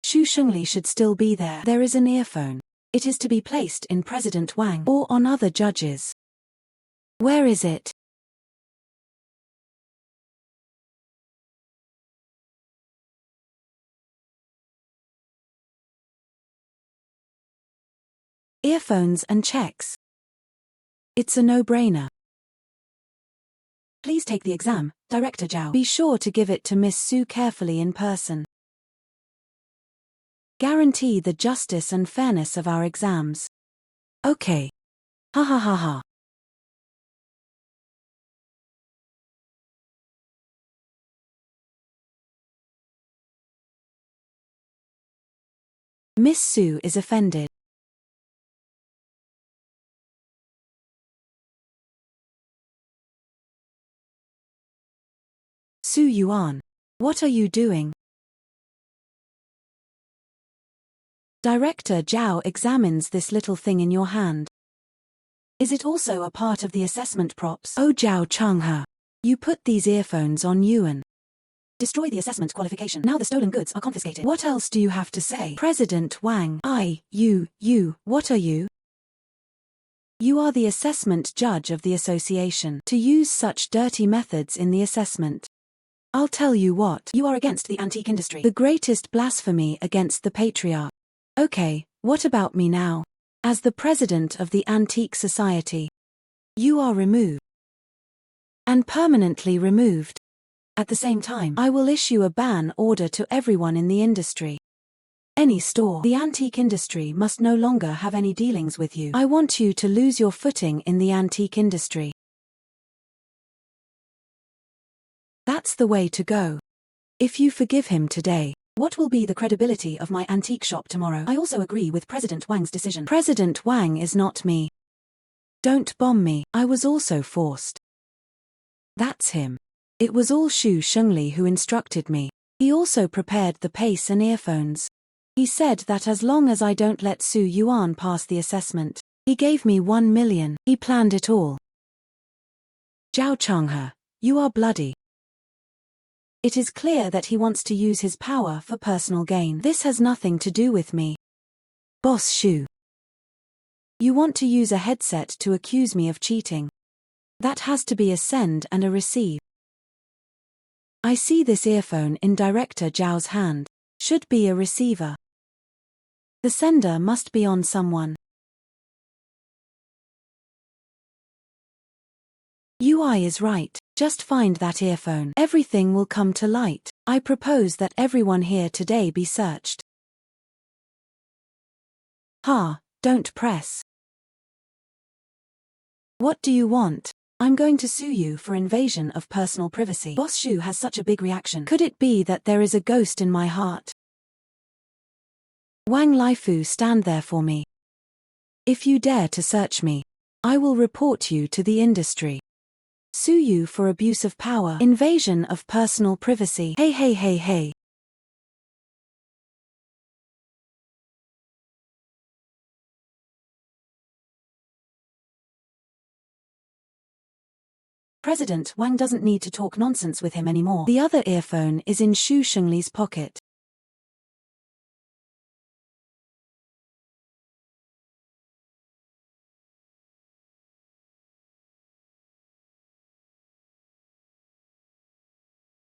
Xu Shengli should still be there. There is an earphone. It is to be placed in President Wang or on other judges. Where is it? Earphones and checks. It's a no-brainer. Please take the exam, Director Zhao. Be sure to give it to Miss Su carefully in person. Guarantee the justice and fairness of our exams. Okay. Ha ha ha ha. Miss Su is offended. Su Yuan. What are you doing? Director Zhao examines this little thing in your hand. Is it also a part of the assessment props? Oh Zhao Changhe. You put these earphones on Yuan. Destroy the assessment qualification. Now the stolen goods are confiscated. What else do you have to say? President Wang. You, what are you? You are the assessment judge of the association. To use such dirty methods in the assessment. I'll tell you what. You are against the antique industry. The greatest blasphemy against the patriarch. Okay, what about me now? As the president of the Antique Society, you are removed. And permanently removed. At the same time, I will issue a ban order to everyone in the industry. Any store. The antique industry must no longer have any dealings with you. I want you to lose your footing in the antique industry. That's the way to go. If you forgive him today, what will be the credibility of my antique shop tomorrow? I also agree with President Wang's decision. President Wang is not me. Don't bomb me. I was also forced. That's him. It was all Xu Shengli who instructed me. He also prepared the pace and earphones. He said that as long as I don't let Su Yuan pass the assessment, he gave me 1 million. He planned it all. Zhao Changhe, you are bloody. It is clear that he wants to use his power for personal gain. This has nothing to do with me. Boss Xu. You want to use a headset to accuse me of cheating. That has to be a send and a receive. I see this earphone in Director Zhao's hand. Should be a receiver. The sender must be on someone. UI is right. Just find that earphone. Everything will come to light. I propose that everyone here today be searched. Ha, don't press. What do you want? I'm going to sue you for invasion of personal privacy. Boss Xu has such a big reaction. Could it be that there is a ghost in my heart? Wang Laifu, stand there for me. If you dare to search me, I will report you to the industry. Sue you for abuse of power, invasion of personal privacy. Hey hey hey hey. President Wang doesn't need to talk nonsense with him anymore. The other earphone is in Xu Shengli's pocket.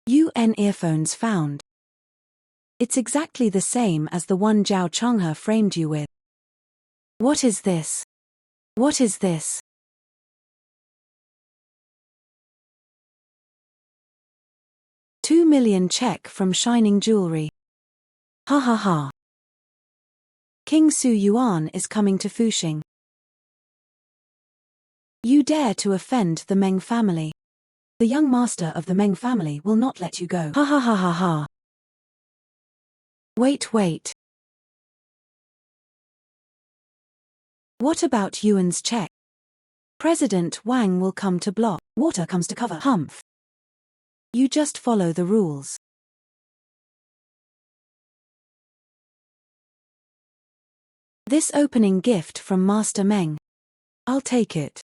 UN earphones found. It's exactly the same as the one Zhao Changhe framed you with. What is this? What is this? $2 million check from Shining Jewelry. Ha ha ha. King Su Yuan is coming to Fuxing. You dare to offend the Meng family. The young master of the Meng family will not let you go. Ha ha ha ha ha. Wait, wait. What about Yuan's check? President Wang will come to block. Water comes to cover. Humph. You just follow the rules. This opening gift from Master Meng. I'll take it.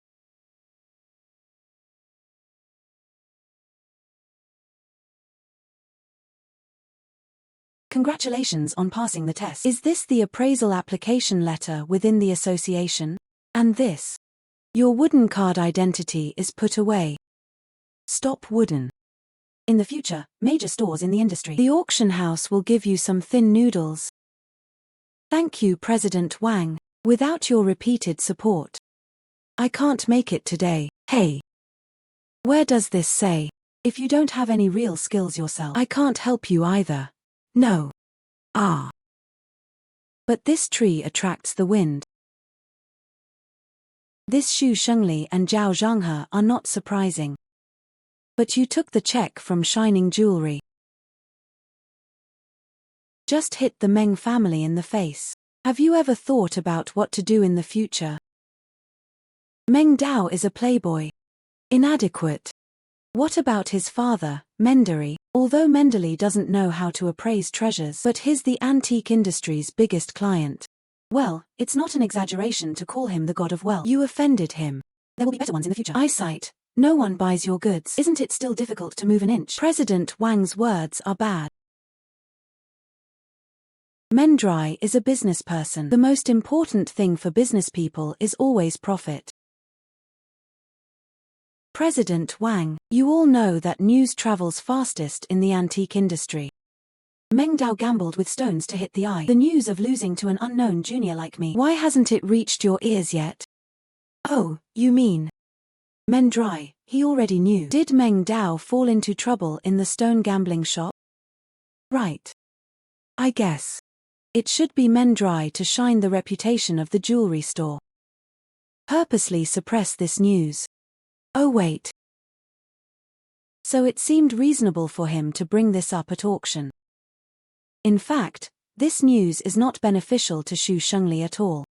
Congratulations on passing the test. Is this the appraisal application letter within the association? And this? Your wooden card identity is put away. Stop wooden. In the future, major stores in the industry. The auction house will give you some thin noodles. Thank you, President Wang. Without your repeated support, I can't make it today. Hey. Where does this say? If you don't have any real skills yourself, I can't help you either. No. Ah. But this tree attracts the wind. This Xu Shengli and Zhao Zhanghe are not surprising. But you took the check from Shining Jewelry. Just hit the Meng family in the face. Have you ever thought about what to do in the future? Meng Dao is a playboy. Inadequate. What about his father, Mendery? Although Menderly doesn't know how to appraise treasures, but he's the antique industry's biggest client. Well, it's not an exaggeration to call him the god of wealth. You offended him. There will be better ones in the future. Eyesight. No one buys your goods. Isn't it still difficult to move an inch? President Wang's words are bad. Mendrai is a business person. The most important thing for business people is always profit. President Wang, you all know that news travels fastest in the antique industry. Meng Dao gambled with stones to hit the eye. The news of losing to an unknown junior like me. Why hasn't it reached your ears yet? Oh, you mean Mendrai, he already knew. Did Meng Dao fall into trouble in the stone gambling shop? Right. I guess. It should be Mendrai to shine the reputation of the jewelry store. Purposely suppress this news. Oh wait. So it seemed reasonable for him to bring this up at auction. In fact, this news is not beneficial to Xu Shengli at all.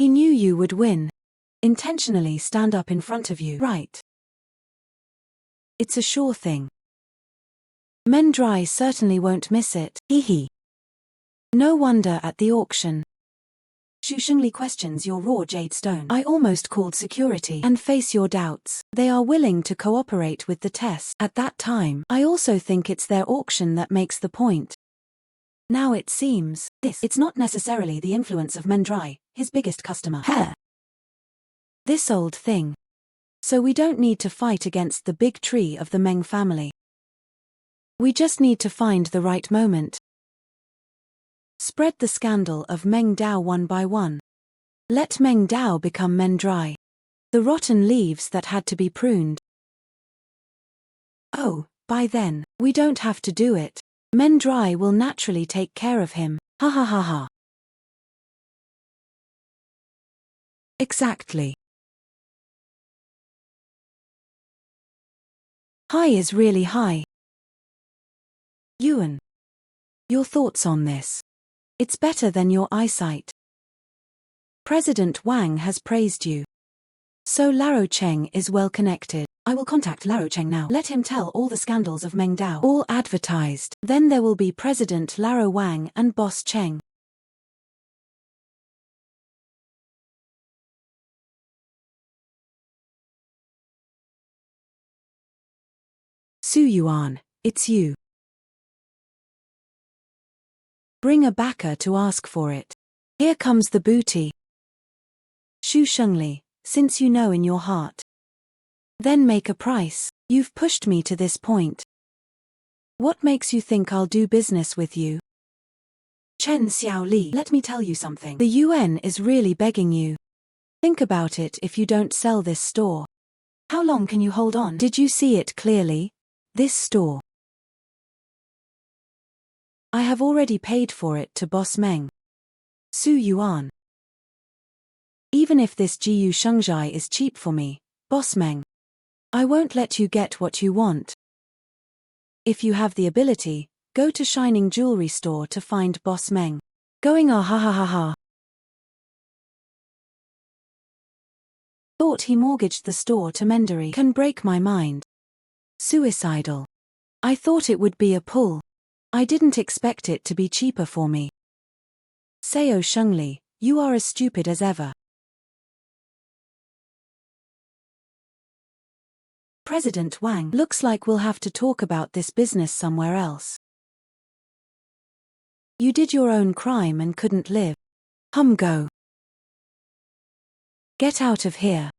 He knew you would win. Intentionally stand up in front of you. Right. It's a sure thing. Mendrai certainly won't miss it. Hehe. No wonder at the auction. Xu Shengli questions your raw jade stone. I almost called security and face your doubts. They are willing to cooperate with the test. At that time, I also think it's their auction that makes the point. Now it seems, it's not necessarily the influence of Mendrai, his biggest customer. Heir. This old thing. So we don't need to fight against the big tree of the Meng family. We just need to find the right moment. Spread the scandal of Meng Dao one by one. Let Meng Dao become Mendrai. The rotten leaves that had to be pruned. Oh, by then, we don't have to do it. Mendrai will naturally take care of him. Ha ha ha ha. Exactly. High is really high. Yuan. Your thoughts on this? It's better than your eyesight. President Wang has praised you. So Laro Cheng is well connected. I will contact Laro Cheng now. Let him tell all the scandals of Meng Dao. All advertised. Then there will be President Laro Wang and Boss Cheng. Su Yuan, it's you. Bring a backer to ask for it. Here comes the booty. Xu Shengli, since you know in your heart. Then make a price. You've pushed me to this point. What makes you think I'll do business with you? Chen Xiaoli, let me tell you something. The UN is really begging you. Think about it if you don't sell this store. How long can you hold on? Did you see it clearly? This store. I have already paid for it to Boss Meng. Su Yuan. Even if this Gushengzhai is cheap for me, Boss Meng, I won't let you get what you want. If you have the ability, go to Shining Jewelry Store to find Boss Meng. Going ah ha ha ha ha. Thought he mortgaged the store to Mendari. Can break my mind. Suicidal. I thought it would be a pull. I didn't expect it to be cheaper for me. Seo Shengli, you are as stupid as ever. President Wang, looks like we'll have to talk about this business somewhere else. You did your own crime and couldn't live. Go. Get out of here.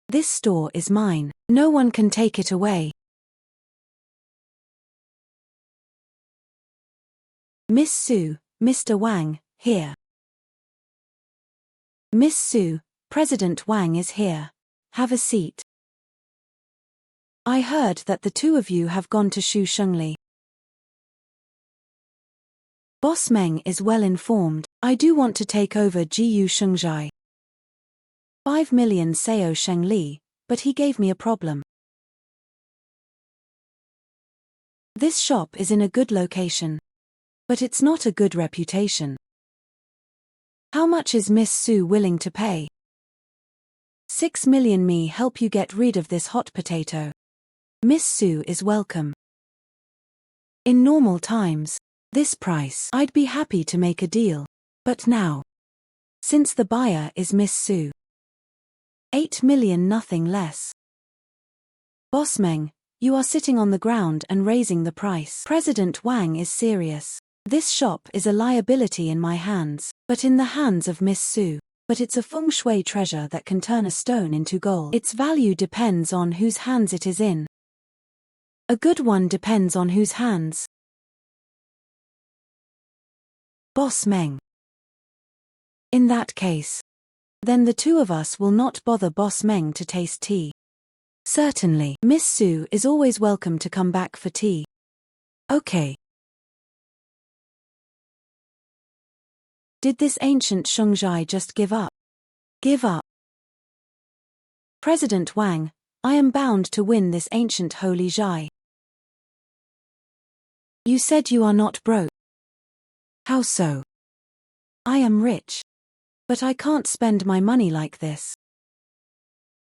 This store is mine. No one can take it away. Miss Su, Mr. Wang, here. Miss Su, President Wang is here. Have a seat. I heard that the two of you have gone to Xu Shengli. Boss Meng is well informed. I do want to take over Gushengzhai. 5 million Seo Shengli, but he gave me a problem. This shop is in a good location. But it's not a good reputation. How much is Miss Su willing to pay? 6 million. Me help you get rid of this hot potato. Miss Su is welcome. In normal times, this price, I'd be happy to make a deal. But now, since the buyer is Miss Su, 8 million, nothing less. Boss Meng, you are sitting on the ground and raising the price. President Wang is serious. This shop is a liability in my hands, but in the hands of Miss Su. but it's a feng shui treasure that can turn a stone into gold. Its value depends on whose hands it is in. A good one depends on whose hands. Boss Meng. In that case, then the two of us will not bother Boss Meng to taste tea. Certainly, Miss Su is always welcome to come back for tea. Okay. Did this ancient Gushengzhai just give up? Give up? President Wang, I am bound to win this ancient holy Zhai. You said you are not broke. How so? I am rich. But I can't spend my money like this.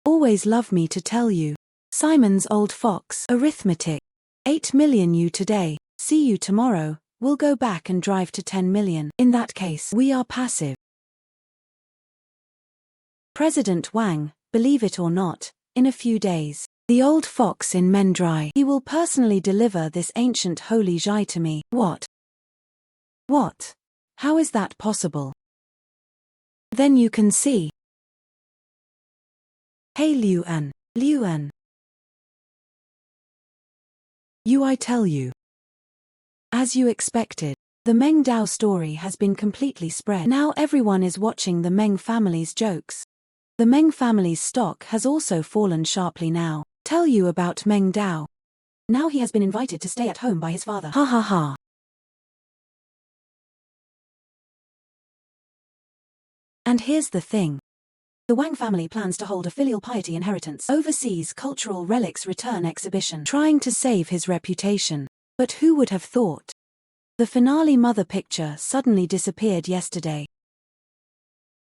Always love me to tell you. Simon's old fox. Arithmetic. 8 million you today, see you tomorrow, we'll go back and drive to 10 million. In that case, we are passive. President Wang, believe it or not, in a few days, the old fox in Mendrai, he will personally deliver this ancient holy Zhai to me. What? What? How is that possible? Then you can see. Hey Liuan. Liuan. I tell you. As you expected, the Meng Dao story has been completely spread. Now everyone is watching the Meng family's jokes. The Meng family's stock has also fallen sharply now. Tell you about Meng Dao. Now he has been invited to stay at home by his father. Ha ha ha. And here's the thing. The Wang family plans to hold a filial piety inheritance overseas cultural relics return exhibition, trying to save his reputation. But who would have thought? The finale mother picture suddenly disappeared yesterday.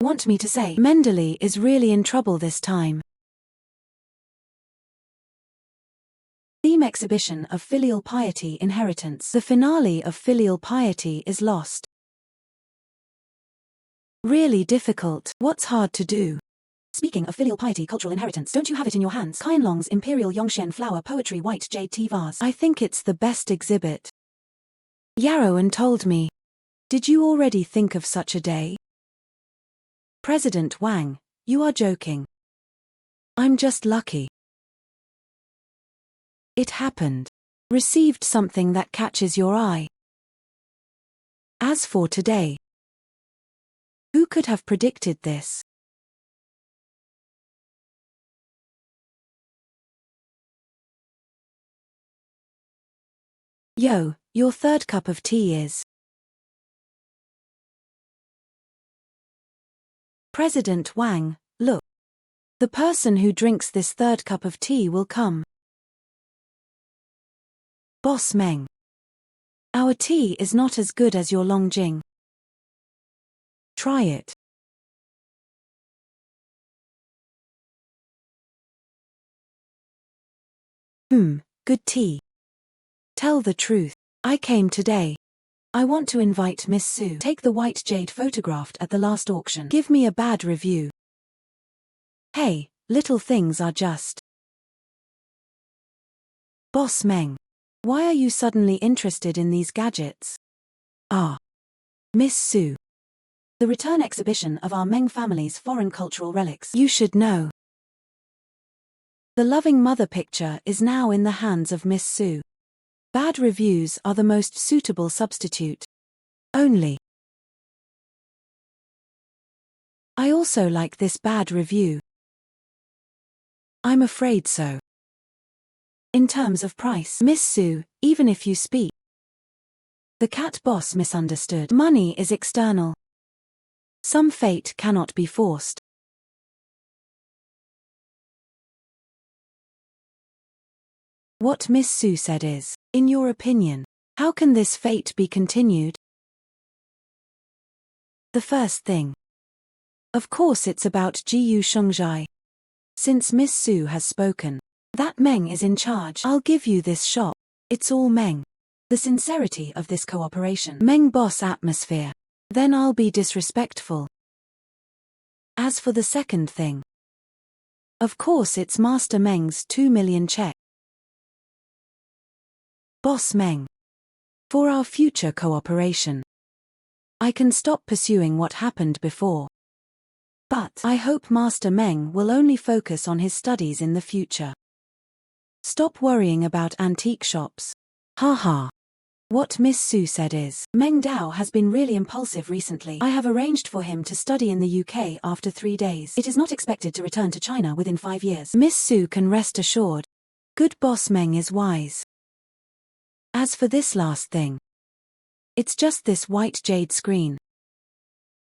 Want me to say, Mendeley is really in trouble this time. Theme exhibition of filial piety inheritance. The finale of filial piety is lost. Really difficult. What's hard to do? Speaking of filial piety cultural inheritance, don't you have it in your hands? Qianlong's Imperial Yongxian Flower Poetry White Jade Tea Vase. I think it's the best exhibit. Yaroan told me. Did you already think of such a day? President Wang, you are joking. I'm just lucky. It happened. Received something that catches your eye. As for today, who could have predicted this? Yo, your third cup of tea is. President Wang, look. The person who drinks this third cup of tea will come. Boss Meng. Our tea is not as good as your Longjing. Try it. Good tea. Tell the truth. I came today. I want to invite Miss Su. Take the white jade photographed at the last auction. Give me a bad review. Hey, little things are just. Boss Meng. Why are you suddenly interested in these gadgets? Ah. Miss Su. The return exhibition of our Meng family's foreign cultural relics. You should know. The loving mother picture is now in the hands of Miss Su. Bad reviews are the most suitable substitute. Only. I also like this bad review. I'm afraid so. In terms of price, Miss Su, even if you speak. The cat boss misunderstood. Money is external. Some fate cannot be forced. What Miss Su said is, in your opinion, how can this fate be continued? The first thing. Of course it's about Gushengzhai. Since Miss Su has spoken, that Meng is in charge. I'll give you this shop. It's all Meng. The sincerity of this cooperation. Meng boss atmosphere. Then I'll be disrespectful. As for the second thing. Of course it's Master Meng's 2 million check. Boss Meng. For our future cooperation. I can stop pursuing what happened before. But I hope Master Meng will only focus on his studies in the future. Stop worrying about antique shops. Haha. What Miss Su said is, Meng Dao has been really impulsive recently. I have arranged for him to study in the UK after 3 days. It is not expected to return to China within 5 years. Miss Su can rest assured. Good boss Meng is wise. As for this last thing, it's just this white jade screen.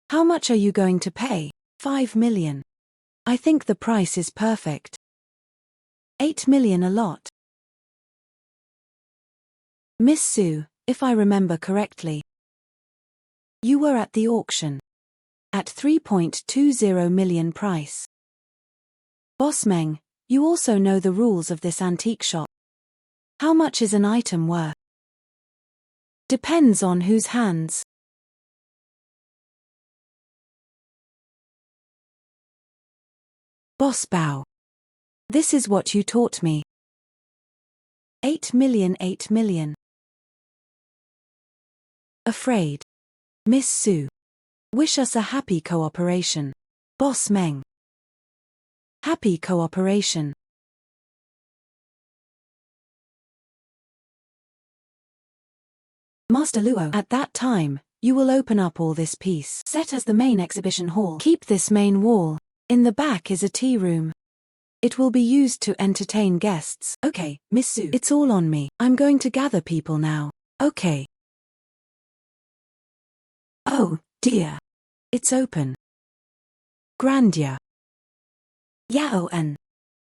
How much are you going to pay? 5 million. I think the price is perfect. 8 million a lot. Miss Su, if I remember correctly, you were at the auction. At 3.20 million price. Boss Meng, you also know the rules of this antique shop. How much is an item worth? Depends on whose hands. Boss Bao. This is what you taught me. 8 million, 8 million. Afraid. Miss Su. Wish us a happy cooperation. Boss Meng. Happy cooperation. Master Luo. At that time, you will open up all this piece. Set as the main exhibition hall. Keep this main wall. In the back is a tea room. It will be used to entertain guests. Okay, Miss Su. It's all on me. I'm going to gather people now. Okay. Oh, dear. It's open. Grandeur. Yao-en.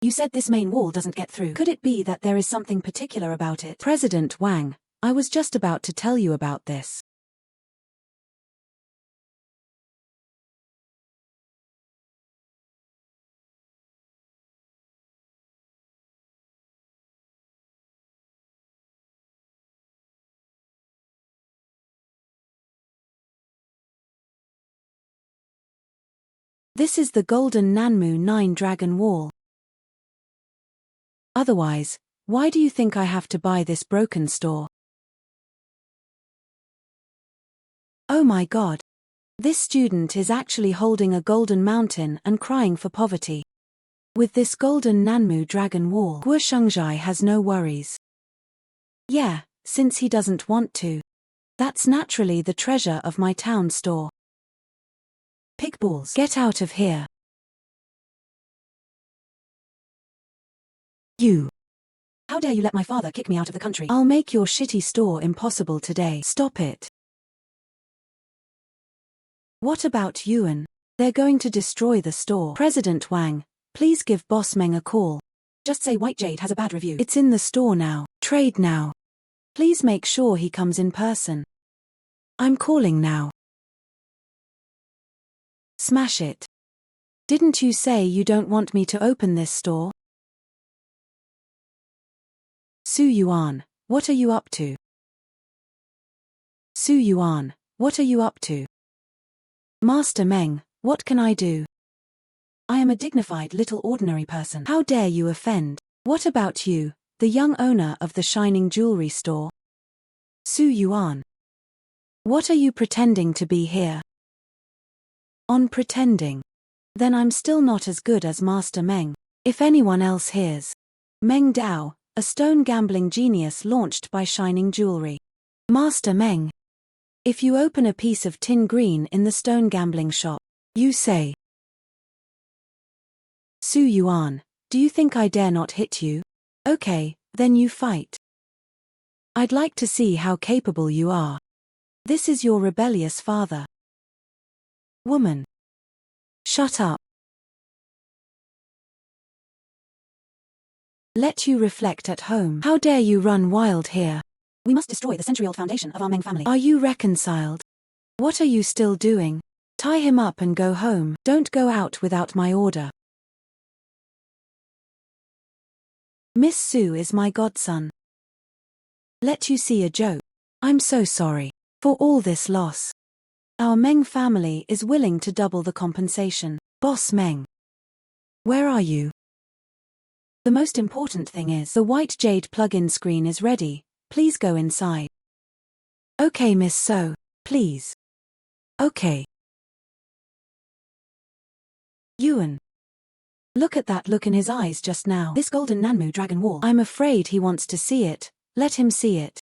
You said this main wall doesn't get through. Could it be that there is something particular about it? President Wang, I was just about to tell you about this. This is the golden Nanmu 9 dragon wall. Otherwise, why do you think I have to buy this broken store? Oh my god. This student is actually holding a golden mountain and crying for poverty. With this golden Nanmu dragon wall, Gushengzhai has no worries. Yeah, since he doesn't want to. That's naturally the treasure of my town store. Pig balls, get out of here. You. How dare you let my father kick me out of the country? I'll make your shitty store impossible today. Stop it. What about Yuan? They're going to destroy the store. President Wang, please give Boss Meng a call. Just say White Jade has a bad review. It's in the store now. Trade now. Please make sure he comes in person. I'm calling now. Smash it. Didn't you say you don't want me to open this store? Su Yuan, what are you up to? Su Yuan, what are you up to? Master Meng, what can I do? I am a dignified little ordinary person. How dare you offend? What about you, the young owner of the shining jewelry store? Su Yuan. What are you pretending to be here? On pretending. Then I'm still not as good as Master Meng. If anyone else hears. Meng Dao, a stone gambling genius launched by Shining Jewelry. Master Meng. If you open a piece of tin green in the stone gambling shop, you say. Su Yuan, do you think I dare not hit you? Okay, then you fight. I'd like to see how capable you are. This is your rebellious father. Woman. Shut up. Let you reflect at home. How dare you run wild here? We must destroy the century-old foundation of our Meng family. Are you reconciled? What are you still doing? Tie him up and go home. Don't go out without my order. Miss Su is my godson. Let you see a joke. I'm so sorry for all this loss. Our Meng family is willing to double the compensation. Boss Meng. Where are you? The most important thing is the white jade plug-in screen is ready. Please go inside. Okay, Miss So, please. Okay. Yuan. Look at that look in his eyes just now. This golden Nanmu dragon wall. I'm afraid he wants to see it. Let him see it.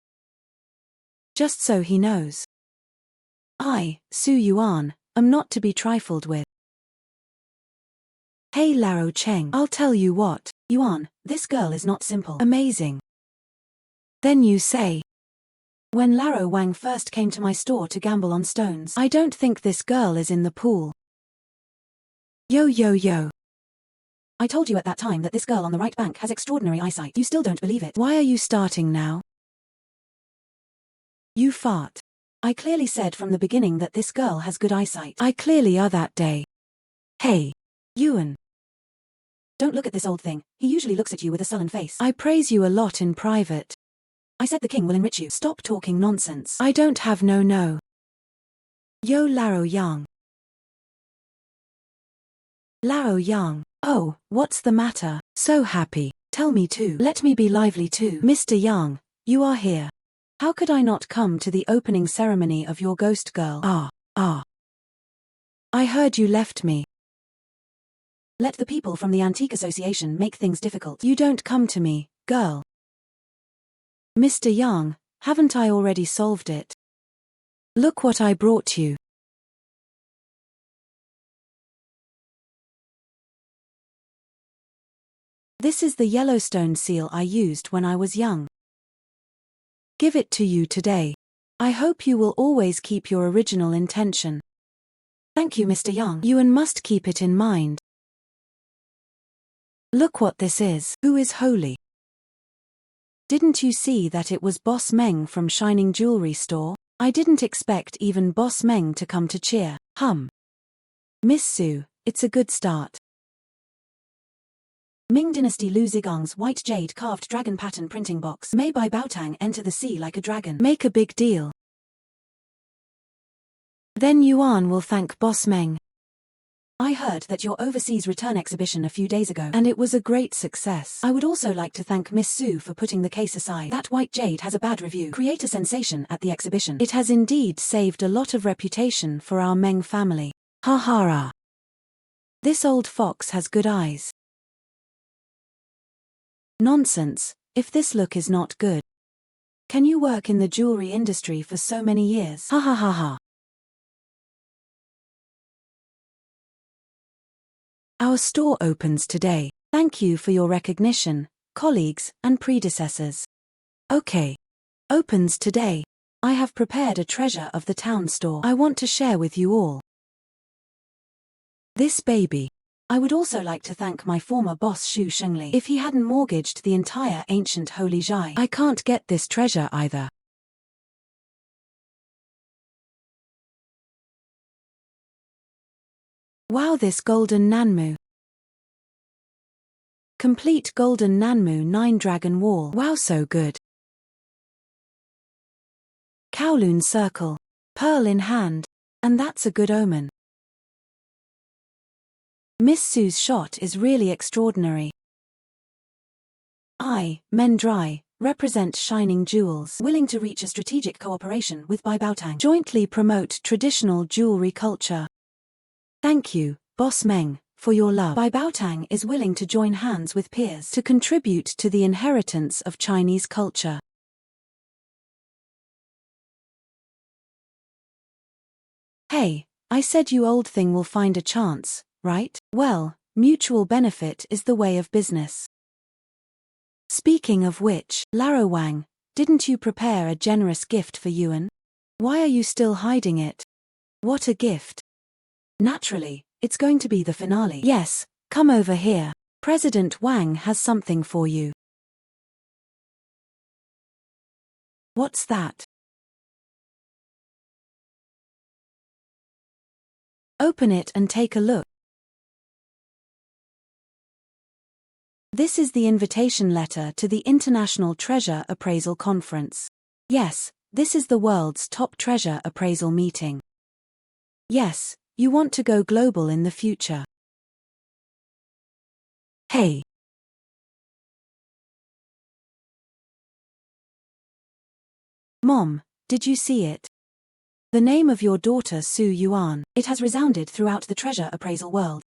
Just so he knows. I, Su Yuan, am not to be trifled with. Hey Laro Cheng, I'll tell you what, Yuan, this girl is not simple. Amazing. Then you say. When Laro Wang first came to my store to gamble on stones, I don't think this girl is in the pool. Yo yo yo. I told you at that time that this girl on the right bank has extraordinary eyesight. You still don't believe it. Why are you starting now? You fart. I clearly said from the beginning that this girl has good eyesight. I clearly are that day. Hey. Yuan. Don't look at this old thing. He usually looks at you with a sullen face. I praise you a lot in private. I said the king will enrich you. Stop talking nonsense. I don't have no. Yo Laro Yang. Laro Yang. Oh, what's the matter? So happy. Tell me too. Let me be lively too. Mr. Yang, you are here. How could I not come to the opening ceremony of your ghost girl? I heard you left me. Let the people from the Antique Association make things difficult. You don't come to me, girl. Mr. Yang, haven't I already solved it? Look what I brought you. This is the Yellowstone seal I used when I was young. Give it to you today. I hope you will always keep your original intention. Thank you, Mr. Yang. Yuan must keep it in mind. Look what this is. Who is holy? Didn't you see that it was Boss Meng from Shining Jewelry Store? I didn't expect even Boss Meng to come to cheer. Miss Su, it's a good start. Ming Dynasty Lu Zigong's white jade carved dragon pattern printing box. May by Baotang enter the sea like a dragon. Make a big deal. Then Yuan will thank Boss Meng. I heard that your overseas return exhibition a few days ago, and it was a great success. I would also like to thank Miss Su for putting the case aside. That white jade has a bad review. Create a sensation at the exhibition. It has indeed saved a lot of reputation for our Meng family. Ha ha ha. This old fox has good eyes. Nonsense, if this look is not good. Can you work in the jewelry industry for so many years? Ha ha ha ha. Our store opens today. Thank you for your recognition, colleagues and predecessors. Okay. Opens today. I have prepared a treasure of the town store I want to share with you all. This baby. I would also like to thank my former boss Xu Shengli. If he hadn't mortgaged the entire ancient Holy Zhai, I can't get this treasure either. Wow, this golden Nanmu. Complete golden Nanmu 9 dragon wall. Wow, so good. Kowloon circle. Pearl in hand. And that's a good omen. Miss Su's shot is really extraordinary. I, Mendrai, represent Shining Jewels, willing to reach a strategic cooperation with Bai Baotang. Jointly promote traditional jewelry culture. Thank you, Boss Meng, for your love. Bai Baotang is willing to join hands with peers to contribute to the inheritance of Chinese culture. Hey, I said you old thing will find a chance, right? Well, mutual benefit is the way of business. Speaking of which, Laro Wang, didn't you prepare a generous gift for Yuan? Why are you still hiding it? What a gift. Naturally, it's going to be the finale. Yes, come over here. President Wang has something for you. What's that? Open it and take a look. This is the invitation letter to the International Treasure Appraisal Conference. Yes, this is the world's top treasure appraisal meeting. Yes, you want to go global in the future. Hey. Mom, did you see it? The name of your daughter Su Yuan. It has resounded throughout the treasure appraisal world.